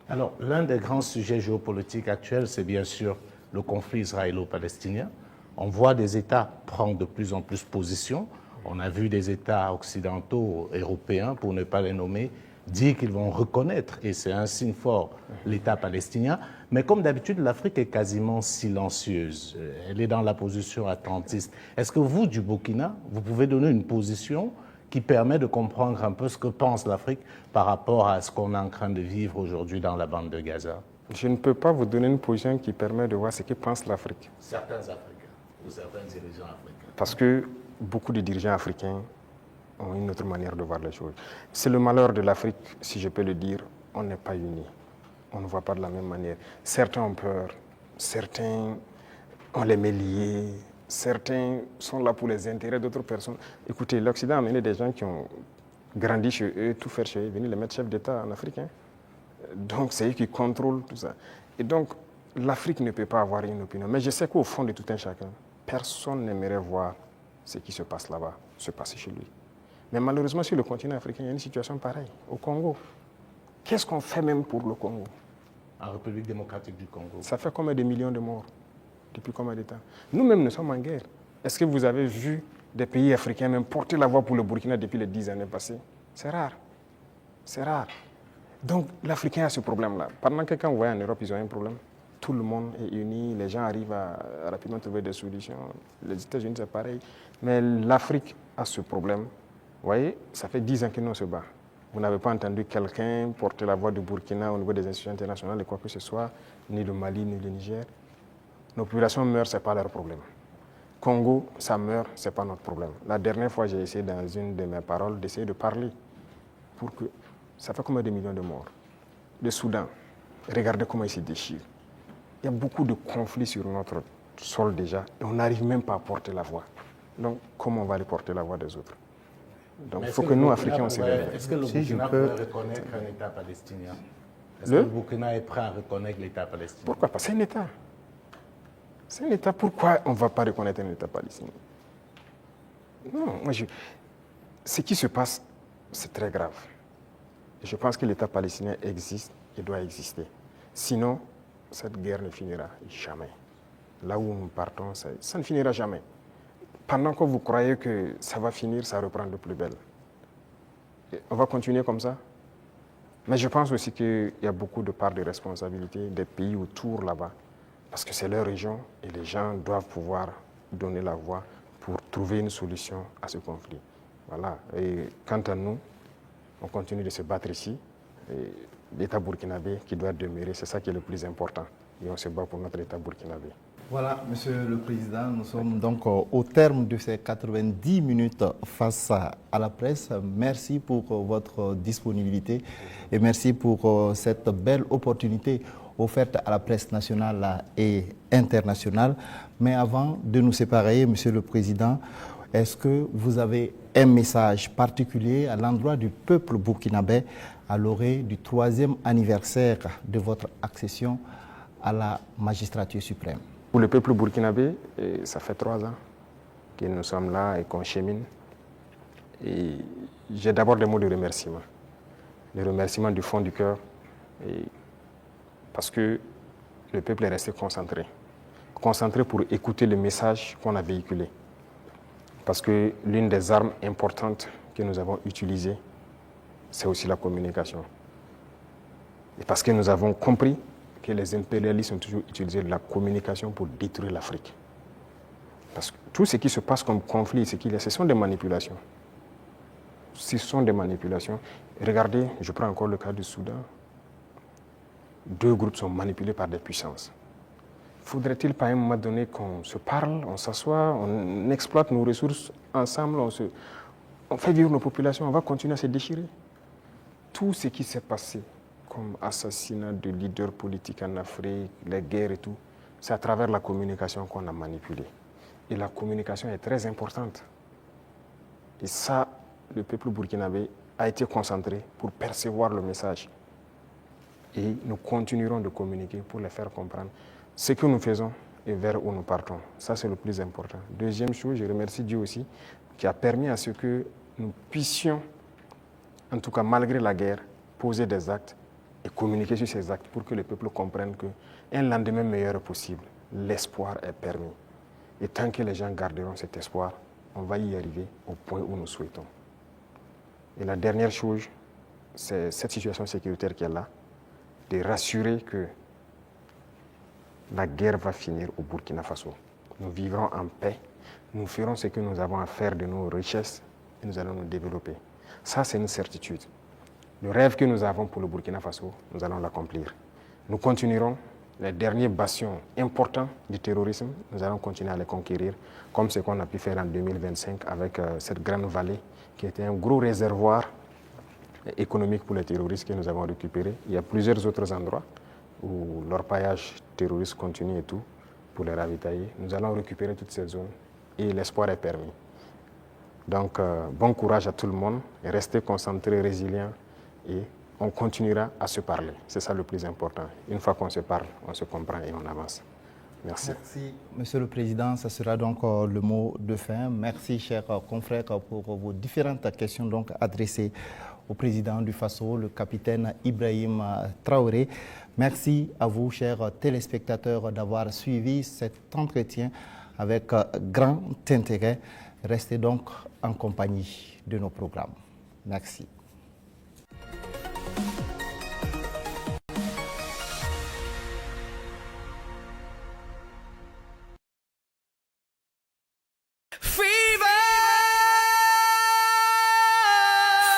L: Alors, l'un des grands sujets géopolitiques actuels, c'est bien sûr le conflit israélo-palestinien. On voit des États prendre de plus en plus position. On a vu des États occidentaux, européens, pour ne pas les nommer, dire qu'ils vont reconnaître, et c'est un signe fort, l'État palestinien. Mais comme d'habitude, l'Afrique est quasiment silencieuse. Elle est dans la position attentiste. Est-ce que vous, du Burkina, vous pouvez donner une position qui permet de comprendre un peu ce que pense l'Afrique par rapport à ce qu'on est en train de vivre aujourd'hui dans la bande de Gaza?
B: Je ne peux pas vous donner une position qui permet de voir ce que pense l'Afrique.
L: Certains Africains, ou certains dirigeants africains.
B: Parce que beaucoup de dirigeants africains ont une autre manière de voir les choses. C'est le malheur de l'Afrique, si je peux le dire, on n'est pas unis. On ne voit pas de la même manière. Certains ont peur, certains on les met liés, certains sont là pour les intérêts d'autres personnes. Écoutez, l'Occident a amené des gens qui ont grandi chez eux, tout faire chez eux, venir les mettre chefs d'État en Afrique. Donc c'est eux qui contrôlent tout ça. Et donc l'Afrique ne peut pas avoir une opinion. Mais je sais qu'au fond de tout un chacun, personne n'aimerait voir ce qui se passe là-bas, se passer chez lui. Mais malheureusement, sur le continent africain, il y a une situation pareille. Au Congo, qu'est-ce qu'on fait même pour le Congo?
L: En République démocratique du Congo.
B: Ça fait combien de millions de morts? Depuis combien de temps? Nous-mêmes, nous sommes en guerre. Est-ce que vous avez vu des pays africains même porter la voix pour le Burkina depuis les 10 années passées? C'est rare. C'est rare. Donc, l'Africain a ce problème-là. Pendant que quand vous voyez en Europe, ils ont un problème. Tout le monde est uni, les gens arrivent à rapidement trouver des solutions. Les États-Unis, c'est pareil. Mais l'Afrique a ce problème. Vous voyez, ça fait 10 ans que nous on se bat. Vous n'avez pas entendu quelqu'un porter la voix du Burkina au niveau des institutions internationales, et quoi que ce soit, ni le Mali, ni le Niger. Nos populations meurent, ce n'est pas leur problème. Congo, ça meurt, ce n'est pas notre problème. La dernière fois, j'ai essayé dans une de mes paroles d'essayer de parler pour que... Ça fait combien de millions de morts? Le Soudan, regardez comment il se déchire. Il y a beaucoup de conflits sur notre sol déjà et on n'arrive même pas à porter la voix. Donc, comment on va aller porter la voix des autres? Donc, il faut que nous, Africains, on se réveille.
L: Est-ce que le Burkina peut reconnaître un État palestinien? Est-ce que le Burkina est prêt à reconnaître l'État palestinien?
B: Pourquoi pas? C'est un État. C'est un État. Pourquoi on ne va pas reconnaître un État palestinien? Non, ce qui se passe, c'est très grave. Et je pense que l'État palestinien existe et doit exister. Sinon, cette guerre ne finira jamais. Là où nous partons, ça ne finira jamais. Pendant que vous croyez que ça va finir, ça reprend de plus belle. Et on va continuer comme ça. Mais je pense aussi qu'il y a beaucoup de parts de responsabilité des pays autour là-bas. Parce que c'est leur région et les gens doivent pouvoir donner la voix pour trouver une solution à ce conflit. Voilà. Et quant à nous, on continue de se battre ici. Et l'État burkinabé qui doit demeurer, c'est ça qui est le plus important. Et on se bat pour notre État burkinabé.
A: Voilà, Monsieur le Président, nous sommes donc au terme de ces 90 minutes face à la presse. Merci pour votre disponibilité et merci pour cette belle opportunité offerte à la presse nationale et internationale. Mais avant de nous séparer, Monsieur le Président, est-ce que vous avez un message particulier à l'endroit du peuple burkinabé à l'orée du 3e anniversaire de votre accession à la magistrature suprême?
B: Pour le peuple burkinabé, ça fait 3 ans que nous sommes là et qu'on chemine. Et j'ai d'abord des mots de remerciement. Des remerciements du fond du cœur. Parce que le peuple est resté concentré. Concentré pour écouter le message qu'on a véhiculé. Parce que l'une des armes importantes que nous avons utilisées, c'est aussi la communication. Et parce que nous avons compris que les impérialistes ont toujours utilisé la communication pour détruire l'Afrique. Parce que tout ce qui se passe comme conflit, ce sont des manipulations. Ce sont des manipulations. Regardez, je prends encore le cas du Soudan. 2 groupes sont manipulés par des puissances. Faudrait-il pas à un moment donné qu'on se parle, on s'assoit, on exploite nos ressources ensemble, on fait vivre nos populations, on va continuer à se déchirer? Tout ce qui s'est passé comme assassinat de leaders politiques en Afrique, les guerres et tout, c'est à travers la communication qu'on a manipulé. Et la communication est très importante. Et ça, le peuple burkinabé a été concentré pour percevoir le message. Et nous continuerons de communiquer pour les faire comprendre ce que nous faisons et vers où nous partons. Ça, c'est le plus important. Deuxième chose, je remercie Dieu aussi, qui a permis à ce que nous puissions, en tout cas malgré la guerre, poser des actes et communiquer sur ces actes pour que le peuple comprenne qu'un lendemain meilleur est possible. L'espoir est permis. Et tant que les gens garderont cet espoir, on va y arriver au point où nous souhaitons. Et la dernière chose, c'est cette situation sécuritaire qui est là, de rassurer que la guerre va finir au Burkina Faso. Nous vivrons en paix, nous ferons ce que nous avons à faire de nos richesses et nous allons nous développer. Ça, c'est une certitude. Le rêve que nous avons pour le Burkina Faso, nous allons l'accomplir. Nous continuerons les derniers bastions importants du terrorisme, nous allons continuer à les conquérir, comme ce qu'on a pu faire en 2025 avec cette grande vallée qui était un gros réservoir économique pour les terroristes que nous avons récupéré. Il y a plusieurs autres endroits où l'orpaillage terroriste continue et tout, pour les ravitailler. Nous allons récupérer toutes ces zones et l'espoir est permis. Donc, bon courage à tout le monde, et restez concentrés, résilients, et on continuera à se parler. C'est ça le plus important. Une fois qu'on se parle, on se comprend et on avance. Merci.
A: Merci, Monsieur le Président. Ce sera donc le mot de fin. Merci, chers confrères, pour vos différentes questions donc adressées au président du Faso, le capitaine Ibrahim Traoré. Merci à vous, chers téléspectateurs, d'avoir suivi cet entretien avec grand intérêt. Restez donc en compagnie de nos programmes. Merci.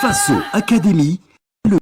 M: Faso Academy,